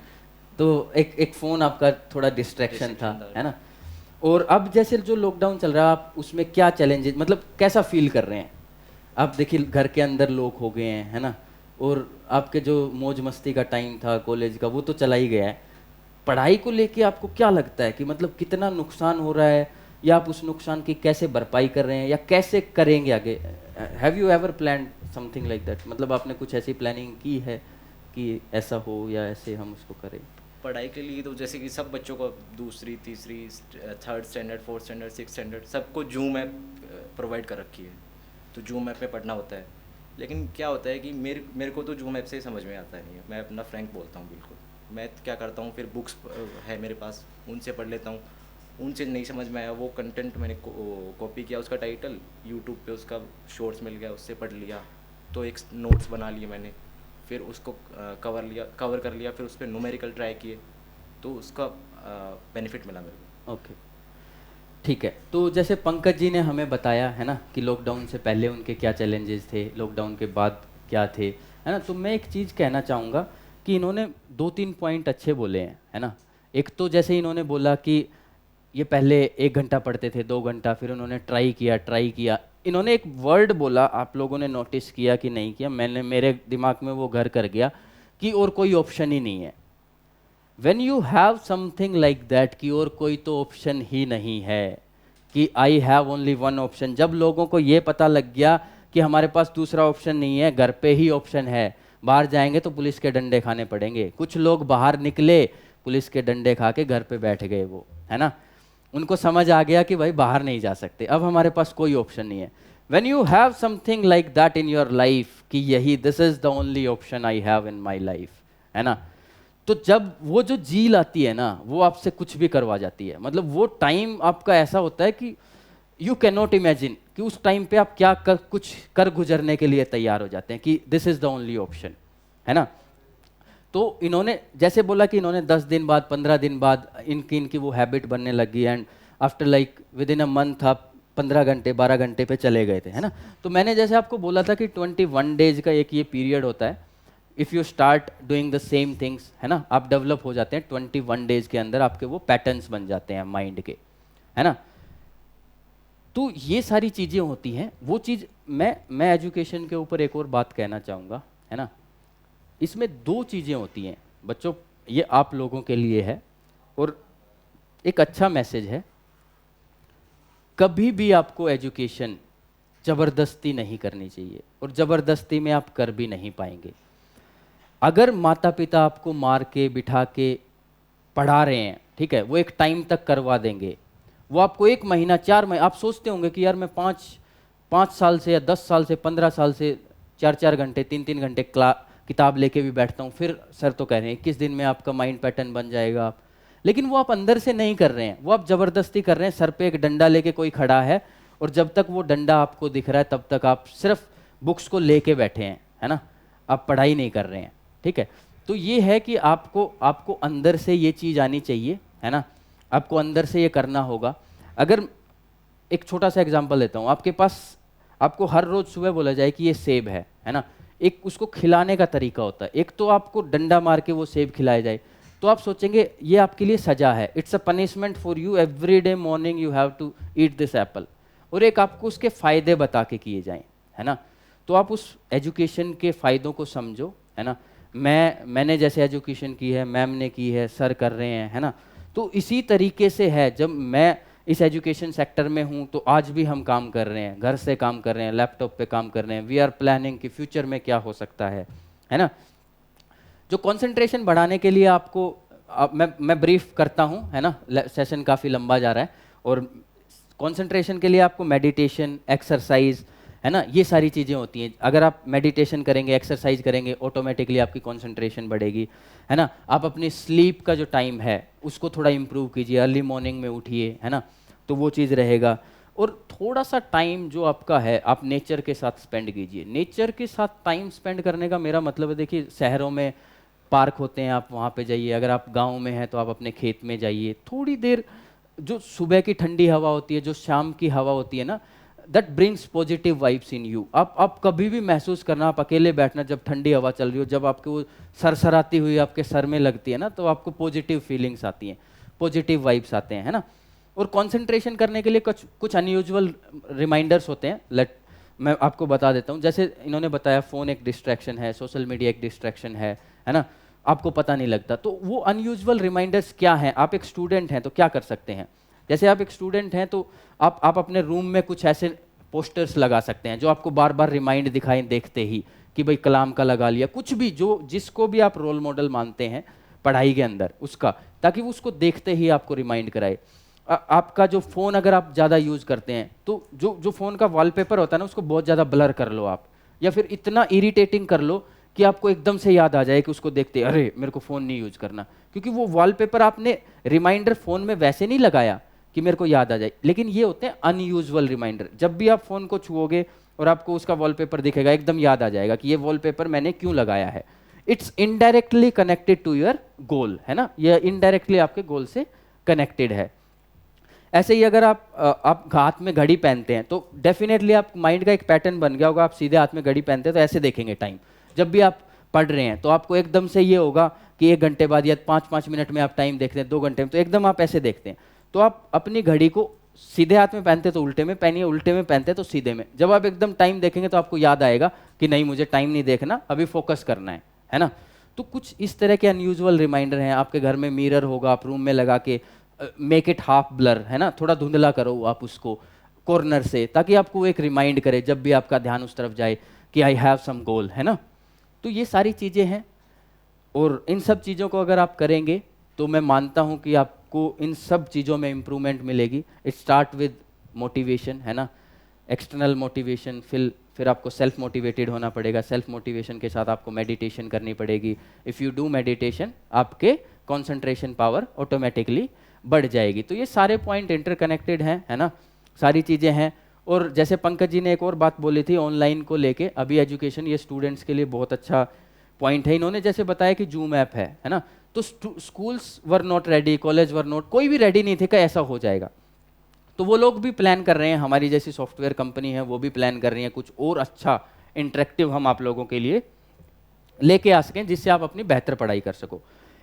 तो एक फ़ोन आपका थोड़ा डिस्ट्रैक्शन था, है ना? और अब जैसे जो लॉकडाउन चल रहा है, आप उसमें क्या चैलेंजेस, मतलब कैसा फील कर रहे हैं? आप देखिए घर के अंदर लोग हो गए हैं, है ना? और आपके जो मौज मस्ती का टाइम था कॉलेज का, वो तो चला ही गया है। पढ़ाई को लेके आपको क्या लगता है कि मतलब कितना नुकसान हो रहा है, या आप उस नुकसान की कैसे भरपाई कर रहे हैं, या कैसे करेंगे आगे? Have you ever planned something like that? मतलब आपने कुछ ऐसी प्लानिंग की है कि ऐसा हो या ऐसे हम उसको करें? पढ़ाई के लिए तो जैसे कि सब बच्चों को दूसरी, तीसरी, 3rd standard, 4th standard, 6th standard सबको जूम ऐप प्रोवाइड कर रखी है, तो जूम ऐप में पढ़ना होता है। लेकिन क्या होता है कि मेरे को तो जूम ऐप से ही समझ में आता नहीं है, मैं अपना फ्रैंक बोलता हूँ बिल्कुल। मैं क्या करता हूँ, फिर बुक्स है मेरे पास, उनसे पढ़ लेता हूँ। उनसे नहीं समझ में आया, वो कंटेंट मैंने कॉपी किया, उसका टाइटल यूट्यूब पे उसका शॉर्ट्स मिल गया, उससे पढ़ लिया, तो एक नोट्स बना लिए मैंने, फिर उसको कवर कर लिया, फिर उस पर न्यूमेरिकल ट्राई किए, तो उसका बेनिफिट मिला मेरे को। ओके, ठीक है। तो जैसे पंकज जी ने हमें बताया है ना कि लॉकडाउन से पहले उनके क्या चैलेंजेस थे, लॉकडाउन के बाद क्या थे, है ना? तो मैं एक चीज़ कहना चाहूँगा कि इन्होंने 2-3 पॉइंट अच्छे बोले हैं, है ना? एक तो जैसे इन्होंने बोला कि ये पहले 1 घंटा पढ़ते थे, 2 घंटा, फिर उन्होंने ट्राई किया। इन्होंने एक वर्ड बोला, आप लोगों ने नोटिस किया कि नहीं किया, मैंने, मेरे दिमाग में वो घर कर गया कि और कोई ऑप्शन ही नहीं है। When you have something like that कि और कोई तो ऑप्शन ही नहीं है, कि I have only one option, जब लोगों को ये पता लग गया कि हमारे पास दूसरा ऑप्शन नहीं है, घर पे ही ऑप्शन है, बाहर जाएंगे तो पुलिस के डंडे खाने पड़ेंगे। कुछ लोग बाहर निकले, पुलिस के डंडे खा के घर पे बैठ गए, वो, है ना? उनको समझ आ गया कि भाई बाहर नहीं जा सकते, अब हमारे पास कोई ऑप्शन नहीं है। When you have something like that in your life कि यही this is the only option I have in my life, है ना? तो जब वो जो झील आती है ना, वो आपसे कुछ भी करवा जाती है। मतलब वो टाइम आपका ऐसा होता है कि यू कैन नॉट इमेजिन कि उस टाइम पे आप क्या कुछ कर गुजरने के लिए तैयार हो जाते हैं कि this is the only option, है ना? तो इन्होंने जैसे बोला कि इन्होंने 10 दिन बाद, 15 दिन बाद इनकी वो हैबिट बनने लगी, and after like with in a month आप 15 घंटे 12 घंटे पे चले गए थे, है ना? तो मैंने जैसे आपको बोला था कि 21 डेज का एक ये पीरियड होता है, if you start doing the same things, है ना, आप डेवलप हो जाते हैं 21 डेज के अंदर, आपके वो पैटर्न्स बन जाते हैं माइंड के, है ना? तो ये सारी चीज़ें होती हैं। वो चीज़ मैं एजुकेशन के ऊपर एक और बात कहना चाहूँगा, है ना? इसमें 2 चीज़ें होती हैं बच्चों, ये आप लोगों के लिए है और एक अच्छा मैसेज है। कभी भी आपको एजुकेशन ज़बरदस्ती नहीं करनी चाहिए, और ज़बरदस्ती में आप कर भी नहीं पाएंगे। अगर माता पिता आपको मार के बिठा के पढ़ा रहे हैं, ठीक है, वो एक टाइम तक करवा देंगे, वो आपको 1 महीना 4 महीने, आप सोचते होंगे कि यार मैं 5 साल से या 10 साल से 15 साल से 4-4 घंटे 3-3 घंटे किताब लेके भी बैठता हूँ, फिर सर तो कह रहे हैं 21 दिन में आपका माइंड पैटर्न बन जाएगा। लेकिन वो आप अंदर से नहीं कर रहे हैं, वो आप ज़बरदस्ती कर रहे हैं। सर पे एक डंडा लेके कोई खड़ा है, और जब तक वो डंडा आपको दिख रहा है तब तक आप सिर्फ बुक्स को लेके बैठे हैं, है ना? आप पढ़ाई नहीं कर रहे हैं, ठीक है? तो ये है कि आपको अंदर से ये चीज़ आनी चाहिए, है ना? आपको अंदर से ये करना होगा। अगर एक छोटा सा एग्जांपल देता हूँ, आपके पास, आपको हर रोज़ सुबह बोला जाए कि ये सेब है ना? एक उसको खिलाने का तरीका होता है। एक तो आपको डंडा मार के वो सेब खिलाया जाए, तो आप सोचेंगे ये आपके लिए सजा है, it's a punishment for you, every day morning you have to eat this apple. और एक आपको उसके फ़ायदे बता के किए जाएँ, है ना? तो आप उस एजुकेशन के फ़ायदों को समझो, है ना। मैंने जैसे एजुकेशन की है, मैम ने की है, सर कर रहे हैं, है ना। तो इसी तरीके से है, जब मैं इस एजुकेशन सेक्टर में हूँ तो आज भी हम काम कर रहे हैं, घर से काम कर रहे हैं, लैपटॉप पे काम कर रहे हैं, वी आर प्लानिंग कि फ्यूचर में क्या हो सकता है ना। जो कंसंट्रेशन बढ़ाने के लिए आपको मैं ब्रीफ करता हूँ, है ना, सेशन काफ़ी लंबा जा रहा है। और कंसंट्रेशन के लिए आपको मेडिटेशन, एक्सरसाइज, है ना, ये सारी चीज़ें होती हैं। अगर आप मेडिटेशन करेंगे, एक्सरसाइज करेंगे, ऑटोमेटिकली आपकी कंसंट्रेशन बढ़ेगी, है ना। आप अपनी स्लीप का जो टाइम है उसको थोड़ा इंप्रूव कीजिए, अर्ली मॉर्निंग में उठिए, है ना, तो वो चीज़ रहेगा। और थोड़ा सा टाइम जो आपका है आप नेचर के साथ स्पेंड कीजिए। नेचर के साथ टाइम स्पेंड करने का मेरा मतलब है, देखिए शहरों में पार्क होते हैं, आप वहाँ पे जाइए। अगर आप गांव में हैं तो आप अपने खेत में जाइए, थोड़ी देर जो सुबह की ठंडी हवा होती है, जो शाम की हवा होती है ना, that brings positive vibes in you. आप कभी भी महसूस करना, आप अकेले बैठना, जब ठंडी हवा चल रही हो, जब आपके वो सरसराती हुई आपके सर में लगती है ना, तो आपको पॉजिटिव फीलिंग्स आती हैं, पॉजिटिव वाइब्स आते हैं, है ना। और कंसंट्रेशन करने के लिए कुछ अनयूजुअल रिमाइंडर्स होते हैं। मैं आपको बता देता हूँ। जैसे इन्होंने बताया फ़ोन एक डिस्ट्रैक्शन है, सोशल मीडिया एक डिस्ट्रैक्शन है ना, आपको पता नहीं लगता। तो वो अनयूजुअल रिमाइंडर्स क्या हैं? आप एक स्टूडेंट हैं तो क्या कर सकते हैं? जैसे आप एक स्टूडेंट हैं तो आप अपने रूम में कुछ ऐसे पोस्टर्स लगा सकते हैं जो आपको बार बार रिमाइंड दिखाएं देखते ही, कि भाई कलाम का लगा लिया, कुछ भी जो जिसको भी आप रोल मॉडल मानते हैं पढ़ाई के अंदर उसका, ताकि वो उसको देखते ही आपको रिमाइंड कराए। आपका जो फ़ोन अगर आप ज़्यादा यूज़ करते हैं तो जो फ़ोन का वॉलपेपर होता है ना, उसको बहुत ज़्यादा ब्लर कर लो आप, या फिर इतना इरिटेटिंग कर लो कि आपको एकदम से याद आ जाए कि उसको देखते अरे मेरे को फ़ोन नहीं यूज़ करना। क्योंकि वो वॉलपेपर आपने रिमाइंडर फ़ोन में वैसे नहीं लगाया कि मेरे को याद आ जाए, लेकिन ये होते हैं अनयूजुअल रिमाइंडर। जब भी आप फ़ोन को छुओगे और आपको उसका वॉलपेपर दिखेगा, एकदम याद आ जाएगा कि ये वॉलपेपर मैंने क्यों लगाया है। It's indirectly connected to your goal, है ना, ये इनडायरेक्टली आपके गोल से कनेक्टेड है। ऐसे ही अगर आप हाथ में घड़ी पहनते हैं तो डेफिनेटली आप माइंड का एक पैटर्न बन गया होगा, आप सीधे हाथ में घड़ी पहनते हैं तो ऐसे देखेंगे टाइम। जब भी आप पढ़ रहे हैं तो आपको एकदम से ये होगा कि 1 घंटे बाद या 5-5 मिनट में आप टाइम देखते हैं, 2 घंटे में, तो एकदम आप ऐसे देखते हैं। तो आप अपनी घड़ी को सीधे हाथ में पहनते तो उल्टे में पहनिए, उल्टे में पहनते तो सीधे में। जब आप एकदम टाइम देखेंगे तो आपको याद आएगा कि नहीं मुझे टाइम नहीं देखना, अभी फोकस करना है ना। तो कुछ इस तरह के अनयूजुअल रिमाइंडर हैं। आपके घर में मिरर होगा, आप रूम में लगा के मेक इट हाफ ब्लर, है ना, थोड़ा धुंधला करो आप उसको कॉर्नर से, ताकि आपको एक रिमाइंड करे जब भी आपका ध्यान उस तरफ जाए कि आई हैव सम गोल, है ना। तो ये सारी चीज़ें हैं, और इन सब चीज़ों को अगर आप करेंगे तो मैं मानता हूँ कि आपको इन सब चीज़ों में इम्प्रूवमेंट मिलेगी। इट स्टार्ट विद मोटिवेशन, है ना, एक्सटर्नल मोटिवेशन, फिर आपको सेल्फ मोटिवेटेड होना पड़ेगा। सेल्फ मोटिवेशन के साथ आपको मेडिटेशन करनी पड़ेगी। इफ़ यू डू मेडिटेशन आपके कंसंट्रेशन पावर ऑटोमेटिकली बढ़ जाएगी। तो ये सारे पॉइंट इंटरकनेक्टेड हैं, है ना, सारी चीज़ें हैं। और जैसे पंकज जी ने एक और बात बोली थी ऑनलाइन को लेके, अभी एजुकेशन ये स्टूडेंट्स के लिए बहुत अच्छा पॉइंट है। इन्होंने जैसे बताया कि जूम ऐप है ना, तो schools were not ready, college were not, कोई भी रेडी नहीं थे कि ऐसा हो जाएगा। तो वो लोग भी प्लान कर रहे हैं, हमारी जैसी सॉफ्टवेयर कंपनी है वो भी प्लान कर रही है कुछ और अच्छा इंटरेक्टिव हम आप लोगों के लिए लेके आ सकें, जिससे आप अपनी बेहतर पढ़ाई कर सको।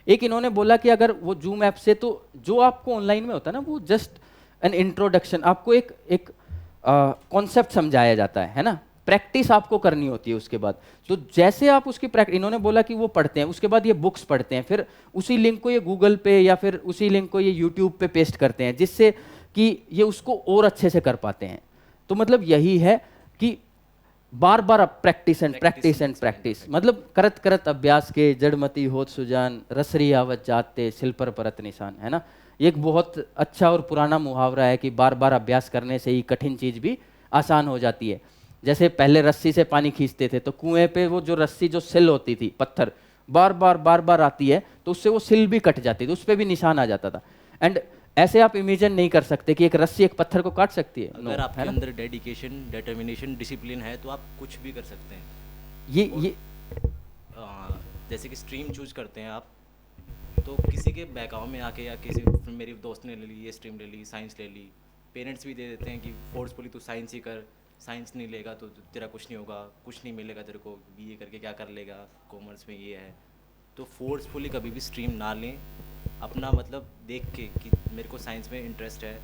एक इन्होंने बोला कि अगर वो जूम ऐप से, तो जो आपको ऑनलाइन में होता है ना, वो जस्ट एन इंट्रोडक्शन, आपको एक कॉन्सेप्ट समझाया जाता है ना, प्रैक्टिस आपको करनी होती है उसके बाद। तो जैसे आप उसकी प्रैक्टिस, इन्होंने बोला कि वो पढ़ते हैं, उसके बाद ये बुक्स पढ़ते हैं, फिर उसी लिंक को ये गूगल पे या फिर उसी लिंक को ये यूट्यूब पे पेस्ट करते हैं, जिससे कि ये उसको और अच्छे से कर पाते हैं। तो मतलब यही है कि बार बार practice and practice and practice, मतलब करत करत अभ्यास के जड़मती होत सुजान, रसरी आवत जाते सिल पर परत निशान, है ना। ये एक बहुत अच्छा और पुराना मुहावरा है कि बार बार अभ्यास करने से ही कठिन चीज़ भी आसान हो जाती है। जैसे पहले रस्सी से पानी खींचते थे तो कुएं पे वो जो रस्सी, जो सिल होती थी, पत्थर बार बार आती है तो उससे वो सिल भी कट जाती थी, उस पर भी निशान आ जाता था। एंड ऐसे आप इमेजिन नहीं कर सकते कि एक रस्सी एक पत्थर को काट सकती है। अगर आपके अंदर डेडिकेशन, डिटर्मिनेशन, डिसिप्लिन है तो आप कुछ भी कर सकते हैं। ये जैसे कि स्ट्रीम चूज करते हैं आप, तो किसी के बहकाव में आके या किसी, मेरी दोस्त ने ले ली ये स्ट्रीम, ले ली साइंस ले ली, पेरेंट्स भी दे देते हैं कि फोर्सफुली तू साइंस ही कर, साइंस नहीं लेगा तो तेरा कुछ नहीं होगा, कुछ नहीं मिलेगा तेरे को, बीए करके क्या कर लेगा, कॉमर्स में ये है। तो फोर्सफुली कभी भी स्ट्रीम ना लें, अपना मतलब देख के कि मेरे को साइंस में इंटरेस्ट है,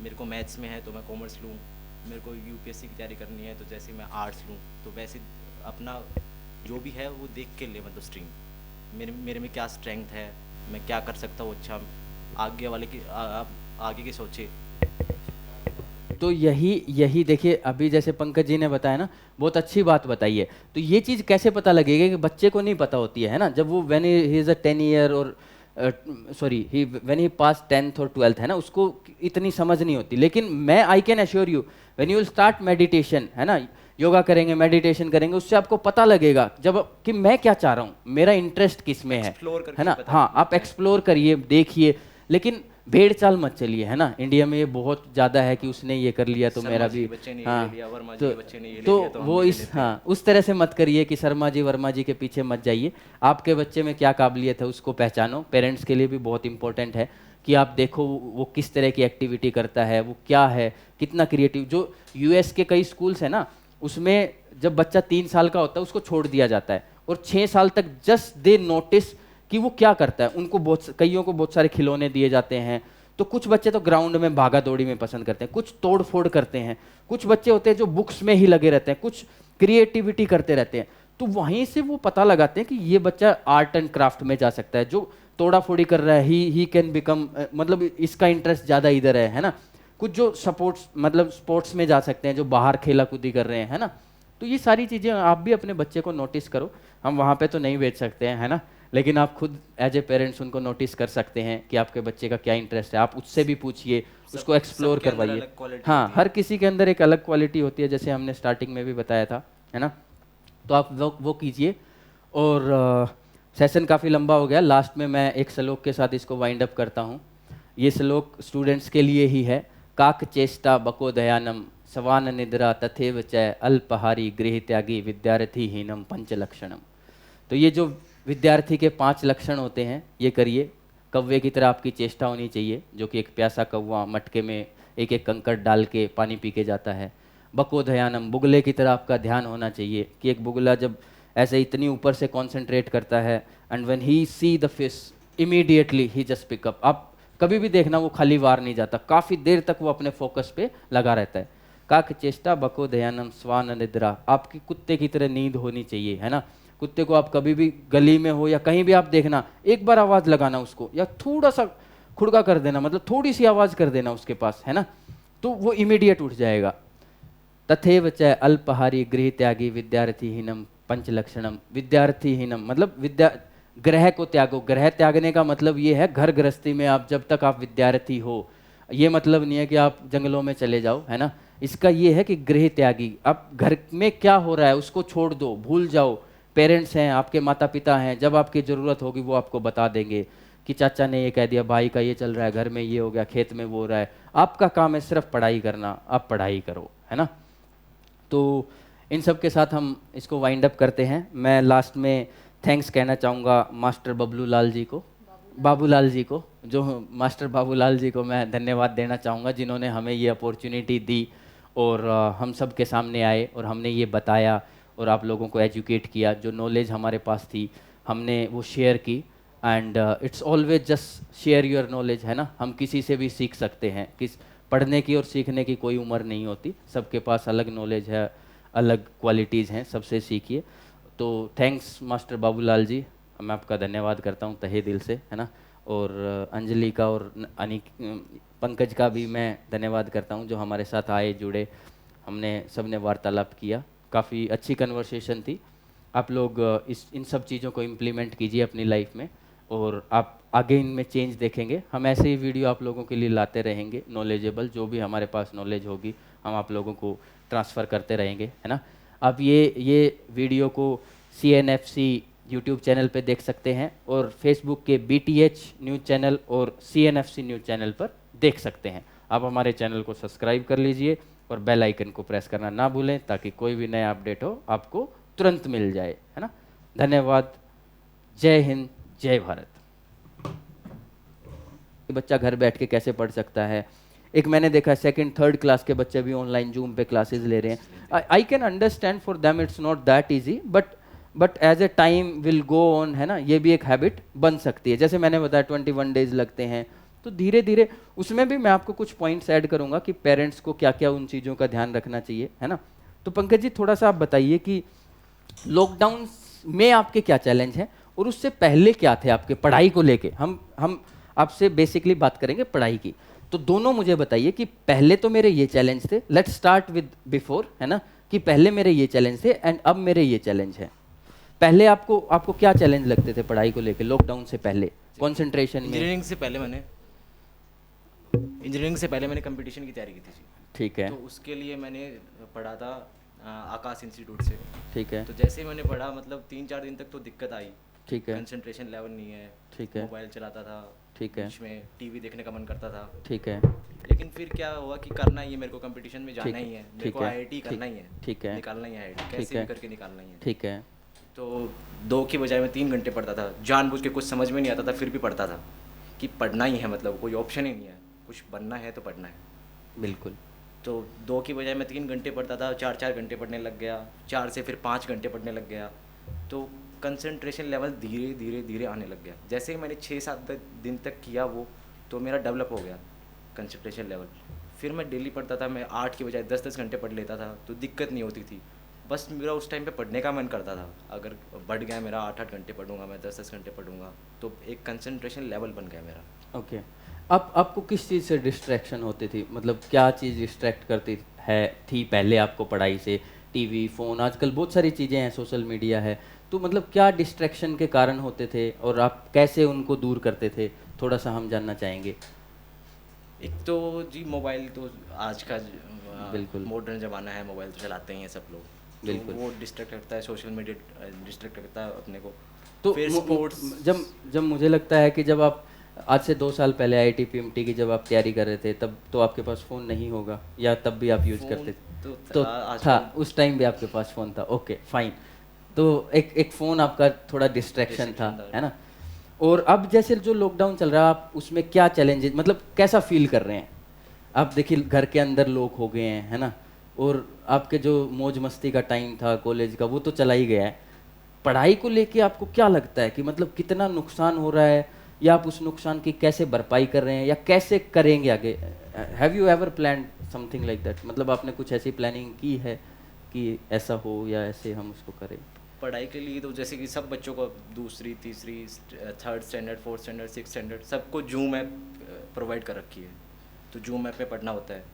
मेरे को मैथ्स में है तो मैं कॉमर्स लूँ, मेरे को यूपीएससी की तैयारी करनी है, तो जैसे मैं आर्ट्स लूँ तो वैसे अपना जो भी है वो देख के ले, मतलब स्ट्रीम मेरे में क्या स्ट्रेंथ है, मैं क्या कर सकता हूँ अच्छा, आगे वाले की आप आगे की सोचे। तो यही यही देखिए, अभी जैसे पंकज जी ने बताया ना, बहुत अच्छी बात बताई है। तो ये चीज़ कैसे पता लगेगा कि बच्चे को नहीं पता होती है ना, जब वो when he is a 10 year और sorry he when he pass 10th और 12th है ना, उसको इतनी समझ नहीं होती। लेकिन मैं I can assure you, when you will start meditation है ना, योगा करेंगे, मेडिटेशन करेंगे, उससे आपको पता लगेगा जब कि मैं क्या चाह रहा हूँ, मेरा इंटरेस्ट किस में है ना। हाँ, आप एक्सप्लोर करिए, देखिए, लेकिन भेड़ चाल मत चलिए, है ना। इंडिया में ये बहुत ज़्यादा है कि उसने ये कर लिया तो मेरा भी, हाँ, तो वो इस, हाँ, उस तरह से मत करिए कि शर्मा जी वर्मा जी के पीछे मत जाइए। आपके बच्चे में क्या काबिलियत है उसको पहचानो। पेरेंट्स के लिए भी बहुत इंपॉर्टेंट है कि आप देखो वो किस तरह की एक्टिविटी करता है, वो क्या है, कितना क्रिएटिव। जो यूएस के कई स्कूल्स हैं ना, उसमें जब बच्चा 3 साल का होता है उसको छोड़ दिया जाता है, और 6 साल तक जस्ट दे नोटिस कि वो क्या करता है। उनको कईयों को बहुत सारे खिलौने दिए जाते हैं, तो कुछ बच्चे तो ग्राउंड में भागा दौड़ी में पसंद करते हैं, कुछ तोड़ फोड़ करते हैं, कुछ बच्चे होते हैं जो बुक्स में ही लगे रहते हैं, कुछ क्रिएटिविटी करते रहते हैं। तो वहीं से वो पता लगाते हैं कि ये बच्चा आर्ट एंड क्राफ्ट में जा सकता है, जो तोड़ा फोड़ी कर रहा है ही कैन बिकम, मतलब इसका इंटरेस्ट ज़्यादा इधर है ना। कुछ जो सपोर्ट्स मतलब स्पोर्ट्स में जा सकते हैं, जो बाहर खेला कूदी कर रहे हैं, है ना। तो ये सारी चीज़ें आप भी अपने बच्चे को नोटिस करो। हम वहाँ पे तो नहीं भेज सकते हैं, है ना, लेकिन आप खुद एज ए पेरेंट्स उनको नोटिस कर सकते हैं कि आपके बच्चे का क्या इंटरेस्ट है। आप उससे भी पूछिए, उसको एक्सप्लोर करवाइए। हाँ, हर किसी के अंदर एक अलग क्वालिटी होती है, जैसे हमने स्टार्टिंग में भी बताया था, है ना। तो आप वो कीजिए। और सेशन काफ़ी लंबा हो गया, लास्ट में मैं एक श्लोक के साथ इसको वाइंड अप करता हूँ। ये श्लोक स्टूडेंट्स के लिए ही है। काक चेष्टा बको दयानम सवान निद्रा तथेव च अल्पहारी गृह त्यागी विद्यार्थी हीनम पंचलक्षणम। तो ये जो विद्यार्थी के 5 लक्षण होते हैं, ये करिए। कौवे की तरह आपकी चेष्टा होनी चाहिए, जो कि एक प्यासा कौवा मटके में एक एक कंकड़ डाल के पानी पी के जाता है। बको दयानम, बुगले की तरह आपका ध्यान होना चाहिए कि एक बुगला जब ऐसे इतनी ऊपर से कॉन्सेंट्रेट करता है, and when he see the fish immediately he just pick up. आप कभी भी देखना वो खाली वार नहीं जाता, काफ़ी देर तक वो अपने फोकस पे लगा रहता है। काक चेष्टा बको दयानम स्वान निद्रा, आपकी कुत्ते की तरह नींद होनी चाहिए, है ना। कुत्ते को आप कभी भी गली में हो या कहीं भी आप देखना, एक बार आवाज़ लगाना उसको, या थोड़ा सा खुड़का कर देना, मतलब थोड़ी सी आवाज़ कर देना उसके पास, है ना, तो वो इमीडिएट उठ जाएगा। तथेव च अल्पहारी गृह त्यागी विद्यार्थीहीनम पंचलक्षणम। विद्यार्थीहीनम मतलब ग्रह को त्यागो। ग्रह त्यागने का मतलब ये है घर गृहस्थी में आप जब तक आप विद्यार्थी हो, ये मतलब नहीं है कि आप जंगलों में चले जाओ, है ना। इसका ये है कि गृह त्यागी, आप घर में क्या हो रहा है उसको छोड़ दो, भूल जाओ। पेरेंट्स हैं, आपके माता पिता हैं, जब आपकी ज़रूरत होगी वो आपको बता देंगे कि चाचा ने ये कह दिया, भाई का ये चल रहा है, घर में ये हो गया, खेत में वो हो रहा है। आपका काम है सिर्फ पढ़ाई करना, आप पढ़ाई करो, है ना। तो इन सब के साथ हम इसको वाइंड अप करते हैं। मैं लास्ट में थैंक्स कहना चाहूँगा मास्टर बाबूलाल जी को, जो मास्टर बाबूलाल जी को मैं धन्यवाद देना चाहूँगा, जिन्होंने हमें ये अपॉर्चुनिटी दी और हम सब के सामने आए और हमने ये बताया और आप लोगों को एजुकेट किया। जो नॉलेज हमारे पास थी हमने वो शेयर की। And it's always just share your knowledge, है ना। हम किसी से भी सीख सकते हैं, पढ़ने की और सीखने की कोई उम्र नहीं होती, सबके पास अलग नॉलेज है, अलग क्वालिटीज़ हैं, सबसे सीखिए। तो थैंक्स मास्टर बाबूलाल जी, मैं आपका धन्यवाद करता हूँ तहे दिल से, है ना। और अंजलि का और पंकज का भी मैं धन्यवाद करता हूँ, जो हमारे साथ आए, जुड़े, हमने सबने वार्तालाप किया। काफ़ी अच्छी कन्वर्सेशन थी। आप लोग इन सब चीज़ों को इम्प्लीमेंट कीजिए अपनी लाइफ में और आप आगे इनमें चेंज देखेंगे। हम ऐसे ही वीडियो आप लोगों के लिए लाते रहेंगे, नॉलेजेबल, जो भी हमारे पास नॉलेज होगी हम आप लोगों को ट्रांसफ़र करते रहेंगे, है ना। आप ये वीडियो को CNFC यूट्यूब चैनल पे देख सकते हैं और फेसबुक के BTH न्यूज़ चैनल और CNFC न्यूज़ चैनल पर देख सकते हैं। आप हमारे चैनल को सब्सक्राइब कर लीजिए और बेल आइकन को प्रेस करना ना भूलें, ताकि कोई भी नया अपडेट हो आपको तुरंत मिल जाए, है ना। धन्यवाद। जय हिंद, जय भारत। बच्चा घर बैठ के कैसे पढ़ सकता है। एक मैंने देखा 2nd 3rd क्लास के बच्चे भी ऑनलाइन जूम पे क्लासेस ले रहे हैं। I can understand for them it's not that easy, but as a time will go on, है ना, ये भी एक हैबिट बन सकती है। जैसे मैंने बताया 21 डेज लगते हैं, तो धीरे धीरे उसमें भी मैं आपको कुछ पॉइंट्स ऐड करूंगा कि पेरेंट्स को क्या क्या उन चीज़ों का ध्यान रखना चाहिए, है ना। तो पंकज जी थोड़ा सा आप बताइए कि लॉकडाउन में आपके क्या चैलेंज हैं और उससे पहले क्या थे आपके पढ़ाई को लेके। हम आपसे बेसिकली बात करेंगे पढ़ाई की, तो दोनों मुझे बताइए कि पहले तो मेरे ये चैलेंज थे, लेट्स स्टार्ट विद बिफोर, है ना, कि पहले मेरे ये चैलेंज थे एंड अब मेरे ये चैलेंज है। पहले आपको क्या चैलेंज लगते थे पढ़ाई को लेके लॉकडाउन से पहले, कंसंट्रेशन में? इंजीनियरिंग से पहले मैंने कंपटीशन की तैयारी की थी जी। ठीक है। तो उसके लिए मैंने पढ़ा था आकाश इंस्टीट्यूट से। ठीक है। तो जैसे ही मैंने पढ़ा मतलब 3-4 दिन तक तो दिक्कत आई। ठीक है। कंसंट्रेशन लेवल नहीं है। ठीक है। मोबाइल चलाता था। ठीक है। बीच में टीवी देखने का मन करता था। ठीक है। लेकिन फिर क्या हुआ कि करना ही है मेरे को, कंपटीशन में जाना ही है मेरे ठीक को, है। आईआईटी करना ही है। ठीक है। निकालना ही है आईआईटी, ठीक कैसे है। भी करके निकालना ही है। ठीक है। तो 2 की बजाय मैं 3 घंटे पढ़ता था, जानबूझ के। कुछ समझ में नहीं आता था फिर भी पढ़ता था कि पढ़ना ही है, मतलब कोई ऑप्शन ही नहीं है, कुछ बनना है तो पढ़ना है। बिल्कुल। तो 2 की बजाय मैं 3 घंटे पढ़ता था, 4-4 घंटे पढ़ने लग गया, 4 से फिर 5 घंटे पढ़ने लग गया। तो कंसंट्रेशन लेवल धीरे धीरे धीरे आने लग गया। जैसे ही मैंने 6-7 दिन तक किया वो, तो मेरा डेवलप हो गया कंसंट्रेशन लेवल। फिर मैं डेली पढ़ता था, मैं 8 की बजाय 10-10 घंटे पढ़ लेता था, तो दिक्कत नहीं होती थी। बस मेरा उस टाइम पे पढ़ने का मन करता था। अगर बढ़ गया मेरा 8-8 घंटे पढ़ूंगा, मैं 10-10 घंटे पढ़ूंगा, तो एक कंसंट्रेशन लेवल बन गया मेरा। ओके। अब आपको किस चीज़ से डिस्ट्रैक्शन होती थी, मतलब क्या चीज़ डिस्ट्रैक्ट करती थी पहले आपको पढ़ाई से? टीवी, फ़ोन, आजकल बहुत सारी चीज़ें हैं, सोशल मीडिया है, तो मतलब क्या डिस्ट्रैक्शन के कारण होते थे और आप कैसे उनको दूर करते थे, थोड़ा सा हम जानना चाहेंगे। एक तो जी मोबाइल तो आज का बिल्कुल। मॉडर्न ज़माना है, मोबाइल तो चलाते ही हैं सब लोग। बिल्कुल। तो वो डिस्ट्रैक्ट करता है, सोशल मीडिया डिस्ट्रैक्ट करता है अपने को। तो फिर स्पोर्ट्स। जब मुझे लगता है कि जब आप आज से 2 साल पहले आईआईटी पीएमटी की जब आप तैयारी कर रहे थे, तब तो आपके पास फ़ोन नहीं होगा, या तब भी आप यूज़ करते थे? तो था, उस टाइम भी आपके पास फ़ोन था। Okay fine. तो एक फ़ोन आपका थोड़ा डिस्ट्रैक्शन था, है ना। और अब जैसे जो लॉकडाउन चल रहा है, आप उसमें क्या चैलेंजेस, मतलब कैसा फील कर रहे हैं? आप देखिए घर के अंदर लोग हो गए हैं, है ना, और आपके जो मौज मस्ती का टाइम था कॉलेज का, वो तो चला ही गया है। पढ़ाई को लेके आपको क्या लगता है कि मतलब कितना नुकसान हो रहा है, या आप उस नुकसान की कैसे भरपाई कर रहे हैं या कैसे करेंगे आगे? Have you ever planned something like that, मतलब आपने कुछ ऐसी प्लानिंग की है कि ऐसा हो या ऐसे हम उसको करें? पढ़ाई के लिए तो जैसे कि सब बच्चों को दूसरी, तीसरी, 3rd standard, 4th standard, 6th standard सबको जूम ऐप प्रोवाइड कर रखी है। तो जूम ऐप पे पढ़ना होता है।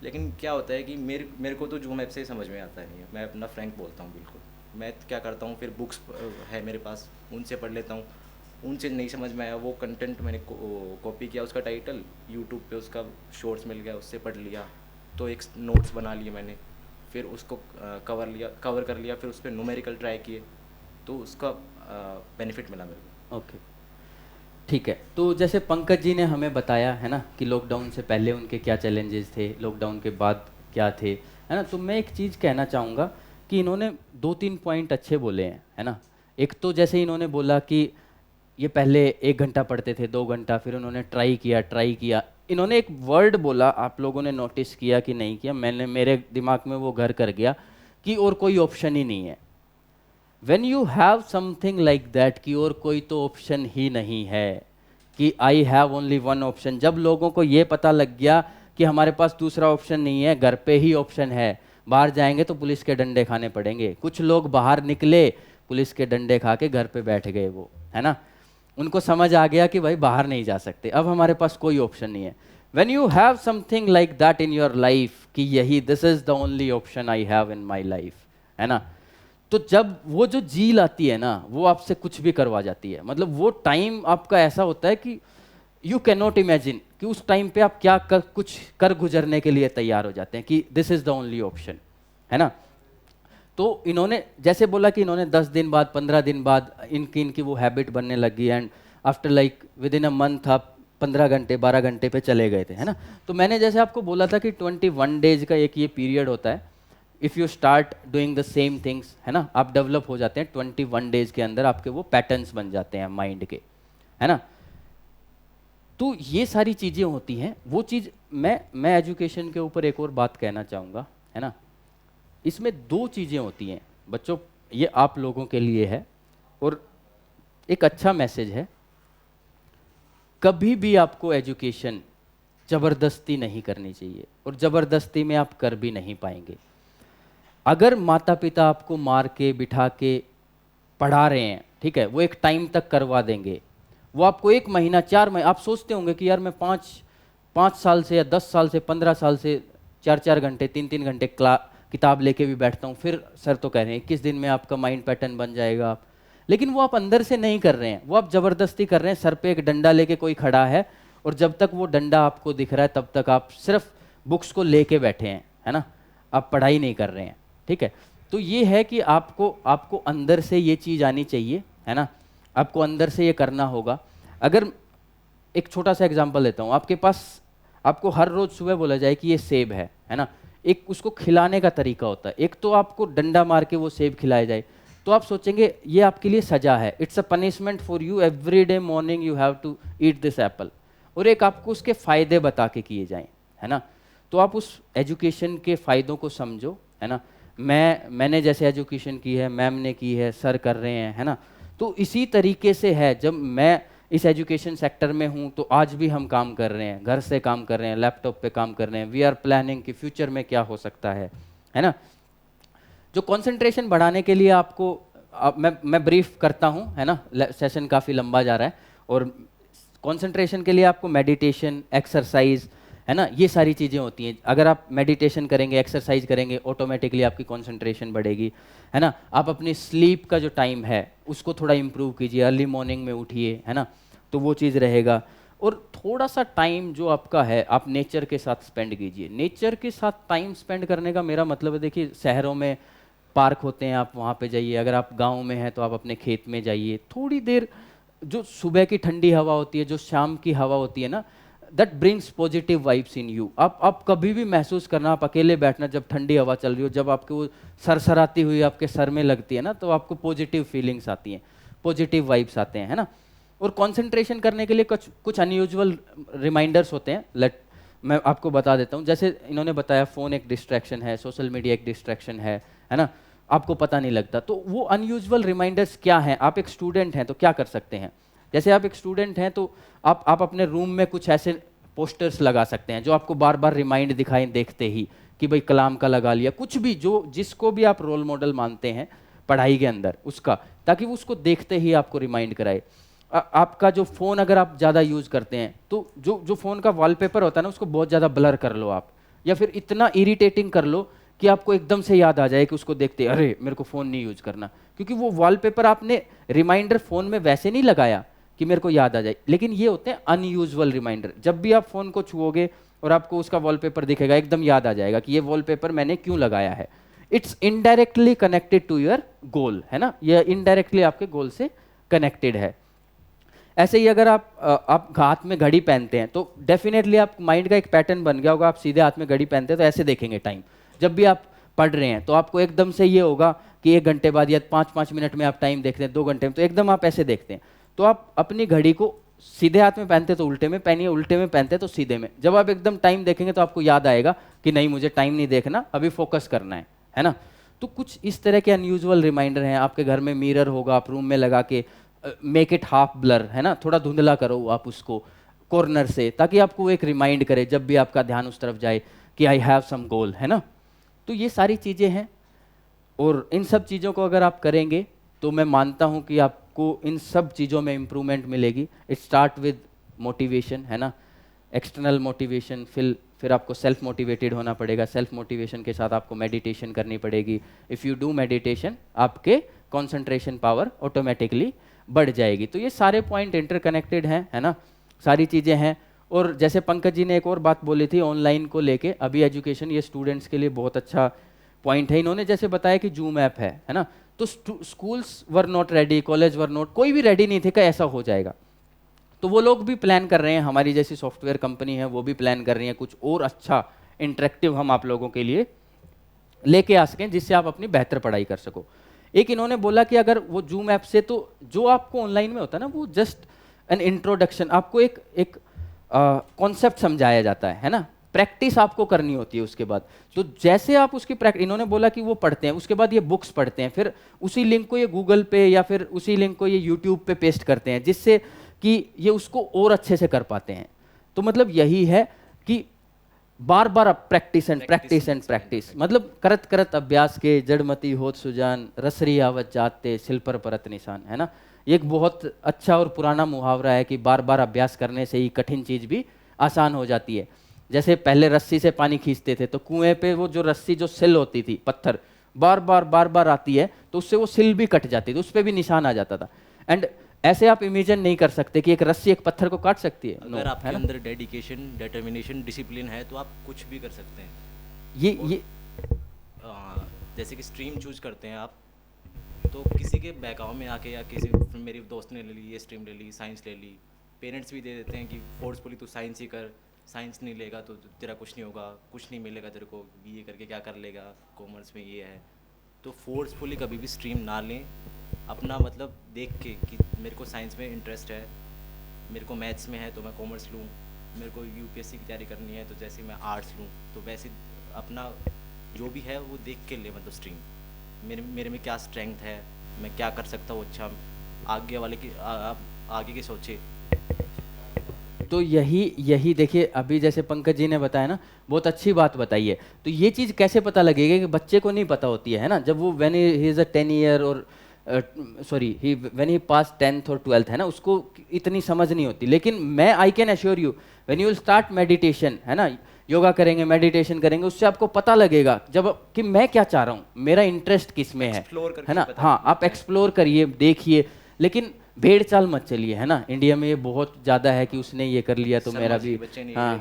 लेकिन क्या होता है कि मेरे को तो जूम ऐप से समझ में आता नहीं है, मैं अपना फ्रैंक बोलता हूँ बिल्कुल। मैं क्या करता हूँ, फिर बुक्स है मेरे पास, उनसे पढ़ लेता हूँ। उनसे नहीं समझ में आया, वो कंटेंट मैंने कॉपी किया, उसका टाइटल यूट्यूब पे उसका शॉर्ट्स मिल गया, उससे पढ़ लिया। तो एक नोट्स बना लिए मैंने, फिर उसको कवर कर लिया, फिर उस पर न्यूमेरिकल ट्राई किए, तो उसका बेनिफिट मिला मेरे को। ओके ठीक है। तो जैसे पंकज जी ने हमें बताया है ना कि लॉकडाउन से पहले उनके क्या चैलेंजेस थे, लॉकडाउन के बाद क्या थे, है ना। तो मैं एक चीज़ कहना चाहूँगा कि इन्होंने 2-3 पॉइंट अच्छे बोले हैं, है ना। एक तो जैसे इन्होंने बोला कि ये पहले 1 घंटा पढ़ते थे, 2 घंटा, फिर उन्होंने ट्राई किया। इन्होंने एक वर्ड बोला, आप लोगों ने नोटिस किया कि नहीं किया, मेरे दिमाग में वो घर कर गया कि और कोई ऑप्शन ही नहीं है। When you have something like that कि और कोई तो ऑप्शन ही नहीं है, कि I have only one option, जब लोगों को ये पता लग गया कि हमारे पास दूसरा ऑप्शन नहीं है, घर पे ही ऑप्शन है, बाहर जाएंगे तो पुलिस के डंडे खाने पड़ेंगे। कुछ लोग बाहर निकले, पुलिस के डंडे खा के घर पे बैठ गए, वो है ना। उनको समझ आ गया कि भाई बाहर नहीं जा सकते, अब हमारे पास कोई ऑप्शन नहीं है। When you have something like that in your life कि यही this is the only option I have in my life, है ना, तो जब वो जो झील आती है ना, वो आपसे कुछ भी करवा जाती है। मतलब वो टाइम आपका ऐसा होता है कि यू कैन नॉट इमेजिन कि उस टाइम पे आप क्या कुछ कर गुजरने के लिए तैयार हो जाते हैं कि this is the only option, है ना। तो इन्होंने जैसे बोला कि इन्होंने 10 दिन बाद, 15 दिन बाद इनकी वो हैबिट बनने लगी, and after like with in a month आप 15 घंटे 12 घंटे पे चले गए थे, है ना। तो मैंने जैसे आपको बोला था कि 21 डेज का एक ये पीरियड होता है, if you start doing the same things, है ना, आप डेवलप हो जाते हैं 21 डेज के अंदर, आपके वो पैटर्न्स बन जाते हैं माइंड के, है ना। तो ये सारी चीज़ें होती हैं। वो चीज़ मैं एजुकेशन के ऊपर एक और बात कहना चाहूँगा, है ना। इसमें 2 चीज़ें होती हैं बच्चों, ये आप लोगों के लिए है और एक अच्छा मैसेज है। कभी भी आपको एजुकेशन ज़बरदस्ती नहीं करनी चाहिए, और ज़बरदस्ती में आप कर भी नहीं पाएंगे। अगर माता पिता आपको मार के बिठा के पढ़ा रहे हैं, ठीक है, वो एक टाइम तक करवा देंगे, वो आपको 1 महीना 4 महीने, आप सोचते होंगे कि यार मैं 5 साल से या 10 साल से 15 साल से 4 घंटे 3 घंटे किताब लेके भी बैठता हूँ, फिर सर तो कह रहे हैं 21 दिन में आपका माइंड पैटर्न बन जाएगा। लेकिन वो आप अंदर से नहीं कर रहे हैं, वो आप ज़बरदस्ती कर रहे हैं। सर पे एक डंडा लेके कोई खड़ा है और जब तक वो डंडा आपको दिख रहा है तब तक आप सिर्फ बुक्स को लेके बैठे हैं, है ना, आप पढ़ाई नहीं कर रहे हैं, ठीक है। तो ये है कि आपको अंदर से ये चीज़ आनी चाहिए, है ना, आपको अंदर से ये करना होगा। अगर एक छोटा सा एग्जांपल लेता हूँ, आपके पास आपको हर रोज़ सुबह बोला जाए कि ये सेब है ना, एक उसको खिलाने का तरीका होता है। एक तो आपको डंडा मार के वो सेब खिलाया जाए, तो आप सोचेंगे ये आपके लिए सज़ा है, it's a punishment for you, every day morning you have to eat this apple. और एक आपको उसके फ़ायदे बता के किए जाएँ, है ना। तो आप उस एजुकेशन के फ़ायदों को समझो, है ना। मैंने जैसे एजुकेशन की है, मैम ने की है, सर कर रहे हैं, है ना। तो इसी तरीके से है, जब मैं इस एजुकेशन सेक्टर में हूँ तो आज भी हम काम कर रहे हैं, घर से काम कर रहे हैं, लैपटॉप पे काम कर रहे हैं, वी आर प्लानिंग कि फ्यूचर में क्या हो सकता है ना। जो कंसंट्रेशन बढ़ाने के लिए आपको मैं ब्रीफ करता हूँ, है ना, सेशन काफ़ी लंबा जा रहा है। और कंसंट्रेशन के लिए आपको मेडिटेशन, एक्सरसाइज, है ना, ये सारी चीज़ें होती हैं। अगर आप मेडिटेशन करेंगे, एक्सरसाइज करेंगे, ऑटोमेटिकली आपकी कंसंट्रेशन बढ़ेगी, है ना। आप अपनी स्लीप का जो टाइम है उसको थोड़ा इम्प्रूव कीजिए, अर्ली मॉर्निंग में उठिए, है ना, तो वो चीज़ रहेगा। और थोड़ा सा टाइम जो आपका है आप नेचर के साथ स्पेंड कीजिए। नेचर के साथ टाइम स्पेंड करने का मेरा मतलब है, देखिए शहरों में पार्क होते हैं, आप वहाँ पे जाइए। अगर आप गाँव में हैं तो आप अपने खेत में जाइए, थोड़ी देर जो सुबह की ठंडी हवा होती है, जो शाम की हवा होती है ना, that brings positive vibes in you. आप कभी भी महसूस करना, आप अकेले बैठना, जब ठंडी हवा चल रही हो, जब आपको वो सरसराती हुई आपके सर में लगती है ना, तो आपको पॉजिटिव फीलिंग्स आती हैं, पॉजिटिव वाइब्स आते हैं, है ना। और कंसंट्रेशन करने के लिए कुछ अनयूजुअल रिमाइंडर्स होते हैं। मैं आपको बता देता हूँ। जैसे इन्होंने बताया फ़ोन एक डिस्ट्रैक्शन है, सोशल मीडिया एक डिस्ट्रैक्शन है ना, आपको पता नहीं लगता। तो वो अनयूजुअल रिमाइंडर्स क्या हैं? आप एक स्टूडेंट हैं तो क्या कर सकते हैं? जैसे आप एक स्टूडेंट हैं तो आप अपने रूम में कुछ ऐसे पोस्टर्स लगा सकते हैं जो आपको बार बार रिमाइंड दिखाएं देखते ही, कि भाई कलाम का लगा लिया, कुछ भी जो जिसको भी आप रोल मॉडल मानते हैं पढ़ाई के अंदर उसका, ताकि वो उसको देखते ही आपको रिमाइंड कराए। आपका जो फ़ोन अगर आप ज़्यादा यूज़ करते हैं तो जो फ़ोन का वॉलपेपर होता है ना, उसको बहुत ज़्यादा ब्लर कर लो आप, या फिर इतना इरिटेटिंग कर लो कि आपको एकदम से याद आ जाए कि उसको देखते अरे मेरे को फ़ोन नहीं यूज़ करना, क्योंकि वो वॉलपेपर आपने रिमाइंडर फ़ोन में वैसे नहीं लगाया कि मेरे को याद आ जाए। लेकिन ये होते हैं अनयूजुअल रिमाइंडर। जब भी आप फ़ोन को छुओगे और आपको उसका वॉलपेपर दिखेगा, एकदम याद आ जाएगा कि ये वॉलपेपर मैंने क्यों लगाया है। It's indirectly connected to your goal, है ना, ये इनडायरेक्टली आपके गोल से कनेक्टेड है। ऐसे ही अगर आप हाथ में घड़ी पहनते हैं तो डेफिनेटली आप माइंड का एक पैटर्न बन गया होगा, आप सीधे हाथ में घड़ी पहनते हैं तो ऐसे देखेंगे टाइम। जब भी आप पढ़ रहे हैं तो आपको एकदम से ये होगा कि 1 घंटे बाद या 5-5 मिनट में आप टाइम देखते हैं, 2 घंटे में, तो एकदम आप ऐसे देखते हैं। तो आप अपनी घड़ी को सीधे हाथ में पहनते तो उल्टे में पहनिए, उल्टे में पहनते तो सीधे में। जब आप एकदम टाइम देखेंगे तो आपको याद आएगा कि नहीं, मुझे टाइम नहीं देखना, अभी फोकस करना है ना। तो कुछ इस तरह के अनयूजुअल रिमाइंडर हैं। आपके घर में मिरर होगा, आप रूम में लगा के मेक इट हाफ ब्लर, है ना, थोड़ा धुंधला करो आप उसको कॉर्नर से, ताकि आपको एक रिमाइंड करे जब भी आपका ध्यान उस तरफ जाए कि आई हैव सम गोल, है ना। तो ये सारी चीज़ें हैं, और इन सब चीज़ों को अगर आप करेंगे तो मैं मानता हूँ कि आपको इन सब चीज़ों में इम्प्रूवमेंट मिलेगी। इट स्टार्ट विद मोटिवेशन, है ना, एक्सटर्नल मोटिवेशन, फिर आपको सेल्फ मोटिवेटेड होना पड़ेगा। सेल्फ मोटिवेशन के साथ आपको मेडिटेशन करनी पड़ेगी। इफ़ यू डू मेडिटेशन, आपके कॉन्सेंट्रेशन पावर ऑटोमेटिकली बढ़ जाएगी। तो ये सारे पॉइंट इंटरकनेक्टेड हैं, है ना, सारी चीज़ें हैं। और जैसे पंकज जी ने एक और बात बोली थी ऑनलाइन को लेके, अभी एजुकेशन ये स्टूडेंट्स के लिए बहुत अच्छा पॉइंट है। इन्होंने जैसे बताया कि जूम ऐप है ना, तो schools were not ready, college were not, कोई भी रेडी नहीं थे कि ऐसा हो जाएगा। तो वो लोग भी प्लान कर रहे हैं, हमारी जैसी सॉफ्टवेयर कंपनी है वो भी प्लान कर रही है कुछ और अच्छा इंटरेक्टिव हम आप लोगों के लिए लेके आ सकें, जिससे आप अपनी बेहतर पढ़ाई कर सको। एक इन्होंने बोला कि अगर वो जूम ऐप से, तो जो आपको ऑनलाइन में होता है ना, वो जस्ट एन इंट्रोडक्शन, आपको एक कॉन्सेप्ट समझाया जाता है ना, प्रैक्टिस आपको करनी होती है उसके बाद। तो जैसे आप उसकी प्रैक्टिस, इन्होंने बोला कि वो पढ़ते हैं, उसके बाद ये बुक्स पढ़ते हैं, फिर उसी लिंक को ये गूगल पे या फिर उसी लिंक को ये यूट्यूब पे पेस्ट करते हैं, जिससे कि ये उसको और अच्छे से कर पाते हैं। तो मतलब यही है कि बार बार practice and practice and practice, मतलब करत करत अभ्यास के जड़मती होत सुजान, रसरी आवत जाते सिल पर परत निशान, है ना। ये एक बहुत अच्छा और पुराना मुहावरा है कि बार बार अभ्यास करने से ही कठिन चीज भी आसान हो जाती है। जैसे पहले रस्सी से पानी खींचते थे तो कुएं पे वो जो रस्सी जो सिल होती थी, पत्थर बार बार आती है तो उससे वो सिल भी कट जाती थी, उस पर भी निशान आ जाता था। एंड ऐसे आप इमेजिन नहीं कर सकते कि एक रस्सी एक पत्थर को काट सकती है। अगर आपके अंदर डेडिकेशन, डिटर्मिनेशन, डिसिप्लिन है तो आप कुछ भी कर सकते हैं। ये जैसे कि स्ट्रीम चूज करते हैं आप, तो किसी के बैकग्राउंड में आके या किसी मेरी दोस्त ने ले ली ये स्ट्रीम ले ली, साइंस ले ली, पेरेंट्स भी दे देते हैं कि फोर्सफुली तू साइंस ही कर, साइंस नहीं लेगा तो तेरा कुछ नहीं होगा, कुछ नहीं मिलेगा तेरे को, बीए करके क्या कर लेगा, कॉमर्स में ये है। तो फोर्सफुली कभी भी स्ट्रीम ना लें, अपना मतलब देख के कि मेरे को साइंस में इंटरेस्ट है, मेरे को मैथ्स में है तो मैं कॉमर्स लूँ, मेरे को यूपीएससी की तैयारी करनी है तो जैसे मैं आर्ट्स लूँ, तो वैसे अपना जो भी है वो देख के ले, मतलब स्ट्रीम मेरे में क्या स्ट्रेंथ है, मैं क्या कर सकता हूँ, अच्छा आगे वाले की आप आगे की सोचे। तो यही देखिए, अभी जैसे पंकज जी ने बताया ना, बहुत अच्छी बात बताई है। तो ये चीज़ कैसे पता लगेगा कि बच्चे को नहीं पता होती है ना, जब वो when he is a 10 year और sorry he when he pass 10th और 12th, है ना, उसको इतनी समझ नहीं होती। लेकिन मैं I can assure you when you will start meditation, है ना, योगा करेंगे, मेडिटेशन करेंगे, उससे आपको पता लगेगा जब कि मैं क्या चाह रहा हूँ, मेरा इंटरेस्ट किस में है ना। हाँ, आप एक्सप्लोर करिए, देखिए, लेकिन भेड़ चाल मत चलिए, है ना। इंडिया में ये बहुत ज़्यादा है कि उसने ये कर लिया तो मेरा भी, हाँ,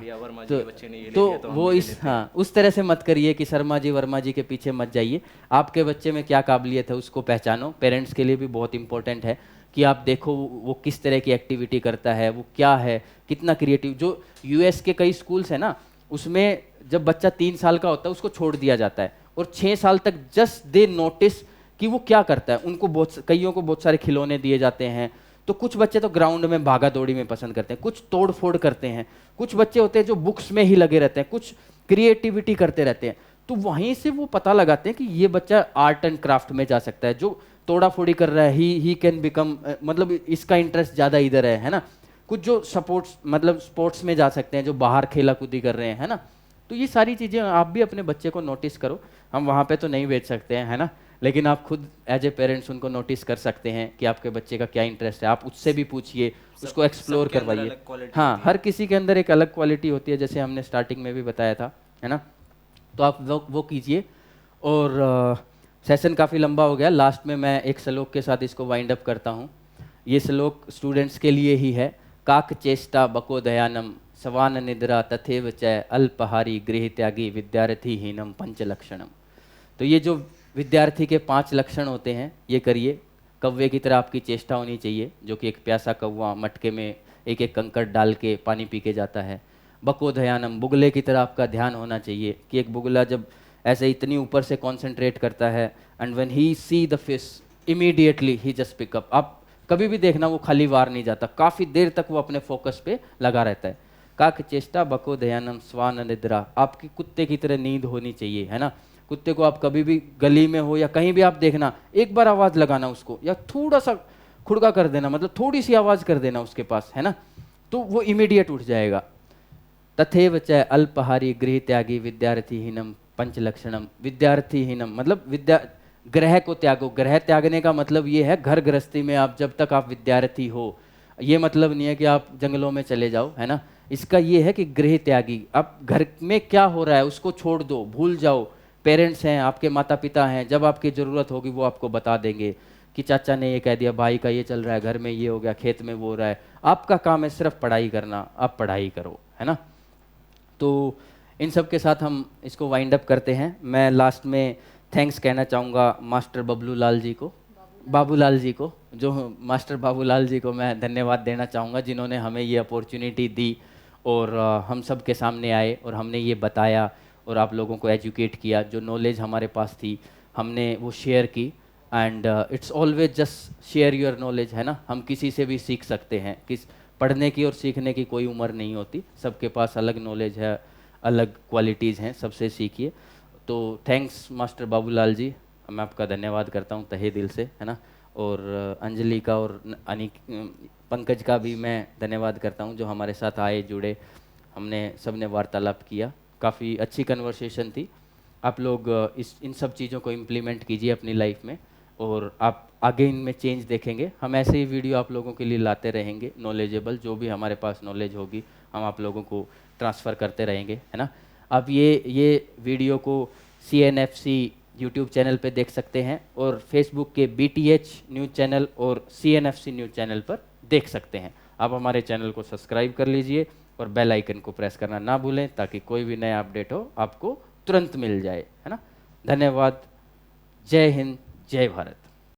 तो वो इस हाँ उस तरह से मत करिए कि शर्मा जी वर्मा जी के पीछे मत जाइए। आपके बच्चे में क्या काबिलियत है उसको पहचानो। पेरेंट्स के लिए भी बहुत इंपॉर्टेंट है कि आप देखो वो किस तरह की एक्टिविटी करता है, वो क्या है, कितना क्रिएटिव। जो यूएस के कई स्कूल्स हैं ना, उसमें जब बच्चा 3 साल का होता है उसको छोड़ दिया जाता है और 6 साल तक जस्ट दे नोटिस कि वो क्या करता है। उनको कईयों को बहुत सारे खिलौने दिए जाते हैं। तो कुछ बच्चे तो ग्राउंड में भागा दौड़ी में पसंद करते हैं, कुछ तोड़ फोड़ करते हैं, कुछ बच्चे होते हैं जो बुक्स में ही लगे रहते हैं, कुछ क्रिएटिविटी करते रहते हैं। तो वहीं से वो पता लगाते हैं कि ये बच्चा आर्ट एंड क्राफ्ट में जा सकता है, जो तोड़ा फोड़ी कर रहा है ही कैन बिकम, मतलब इसका इंटरेस्ट ज़्यादा इधर है ना। कुछ जो सपोर्ट्स मतलब स्पोर्ट्स में जा सकते हैं, जो बाहर खेला कूदी कर रहे हैं, है ना। तो ये सारी चीज़ें आप भी अपने बच्चे को नोटिस करो। हम वहाँ पे तो नहीं भेज सकते हैं, है ना, लेकिन आप खुद एज ए पेरेंट्स उनको नोटिस कर सकते हैं कि आपके बच्चे का क्या इंटरेस्ट है। आप उससे भी पूछिए, उसको एक्सप्लोर करवाइए। हाँ, हर किसी के अंदर एक अलग क्वालिटी होती है, जैसे हमने स्टार्टिंग में भी बताया था, है ना। तो आप वो कीजिए। और सेशन काफ़ी लंबा हो गया, लास्ट में मैं एक श्लोक के साथ इसको वाइंड अप करता हूँ। ये श्लोक स्टूडेंट्स के लिए ही है। काक चेष्टा बको दयानम, सवान निद्रा तथेव च अल्पहारी गृह त्यागी विद्यार्थी हीनम पंचलक्षणम। तो ये जो विद्यार्थी के 5 लक्षण होते हैं, ये करिए। कौवे की तरह आपकी चेष्टा होनी चाहिए, जो कि एक प्यासा कौवा मटके में एक एक कंकड़ डाल के पानी पी के जाता है। बको दयानम, बुगले की तरह आपका ध्यान होना चाहिए कि एक बुगला जब ऐसे इतनी ऊपर से कॉन्सेंट्रेट करता है, and when he see the fish immediately he just pick up. आप कभी भी देखना वो खाली वार नहीं जाता, काफ़ी देर तक वो अपने फोकस पे लगा रहता है। काक चेष्टा बको दयानम स्वान निद्रा, आपकी कुत्ते की तरह नींद होनी चाहिए, है ना। कुत्ते को आप कभी भी गली में हो या कहीं भी आप देखना, एक बार आवाज़ लगाना उसको, या थोड़ा सा खुड़का कर देना, मतलब थोड़ी सी आवाज़ कर देना उसके पास, है ना, तो वो इमीडिएट उठ जाएगा। तथेव च अल्पहारी गृह त्यागी विद्यार्थीहीनम पंचलक्षणम। विद्यार्थीहीनम मतलब ग्रह को त्यागो। ग्रह त्यागने का मतलब ये है घर गृहस्थी में आप जब तक आप विद्यार्थी हो, ये मतलब नहीं है कि आप जंगलों में चले जाओ, है ना। इसका ये है कि गृह त्यागी, आप घर में क्या हो रहा है उसको छोड़ दो, भूल जाओ। पेरेंट्स हैं, आपके माता पिता हैं, जब आपकी ज़रूरत होगी वो आपको बता देंगे कि चाचा ने ये कह दिया, भाई का ये चल रहा है, घर में ये हो गया, खेत में वो हो रहा है। आपका काम है सिर्फ पढ़ाई करना, आप पढ़ाई करो, है ना। तो इन सब के साथ हम इसको वाइंड अप करते हैं। मैं लास्ट में थैंक्स कहना चाहूँगा मास्टर बाबूलाल जी को, जो मास्टर बाबूलाल जी को मैं धन्यवाद देना चाहूँगा, जिन्होंने हमें ये अपॉर्चुनिटी दी और हम सब के सामने आए और हमने ये बताया और आप लोगों को एजुकेट किया। जो नॉलेज हमारे पास थी हमने वो शेयर की। And it's always just share your knowledge, है ना। हम किसी से भी सीख सकते हैं, पढ़ने की और सीखने की कोई उम्र नहीं होती, सबके पास अलग नॉलेज है, अलग क्वालिटीज़ हैं, सबसे सीखिए। तो थैंक्स मास्टर बाबूलाल जी, मैं आपका धन्यवाद करता हूँ तहे दिल से, है ना। और अंजलि का और पंकज का भी मैं धन्यवाद करता हूँ जो हमारे साथ आए, जुड़े, हमने सबने वार्तालाप किया। काफ़ी अच्छी कन्वर्सेशन थी। आप लोग इन सब चीज़ों को इम्प्लीमेंट कीजिए अपनी लाइफ में और आप आगे इनमें चेंज देखेंगे। हम ऐसे ही वीडियो आप लोगों के लिए लाते रहेंगे, नॉलेजेबल, जो भी हमारे पास नॉलेज होगी हम आप लोगों को ट्रांसफ़र करते रहेंगे, है ना। आप ये वीडियो को CNFC यूट्यूब चैनल पे देख सकते हैं और फेसबुक के BTH न्यूज़ चैनल और CNFC न्यूज़ चैनल पर देख सकते हैं। आप हमारे चैनल को सब्सक्राइब कर लीजिए और बेल आइकन को प्रेस करना ना भूलें ताकि कोई भी नया अपडेट हो आपको तुरंत मिल जाए, है ना। धन्यवाद। जय हिंद, जय भारत।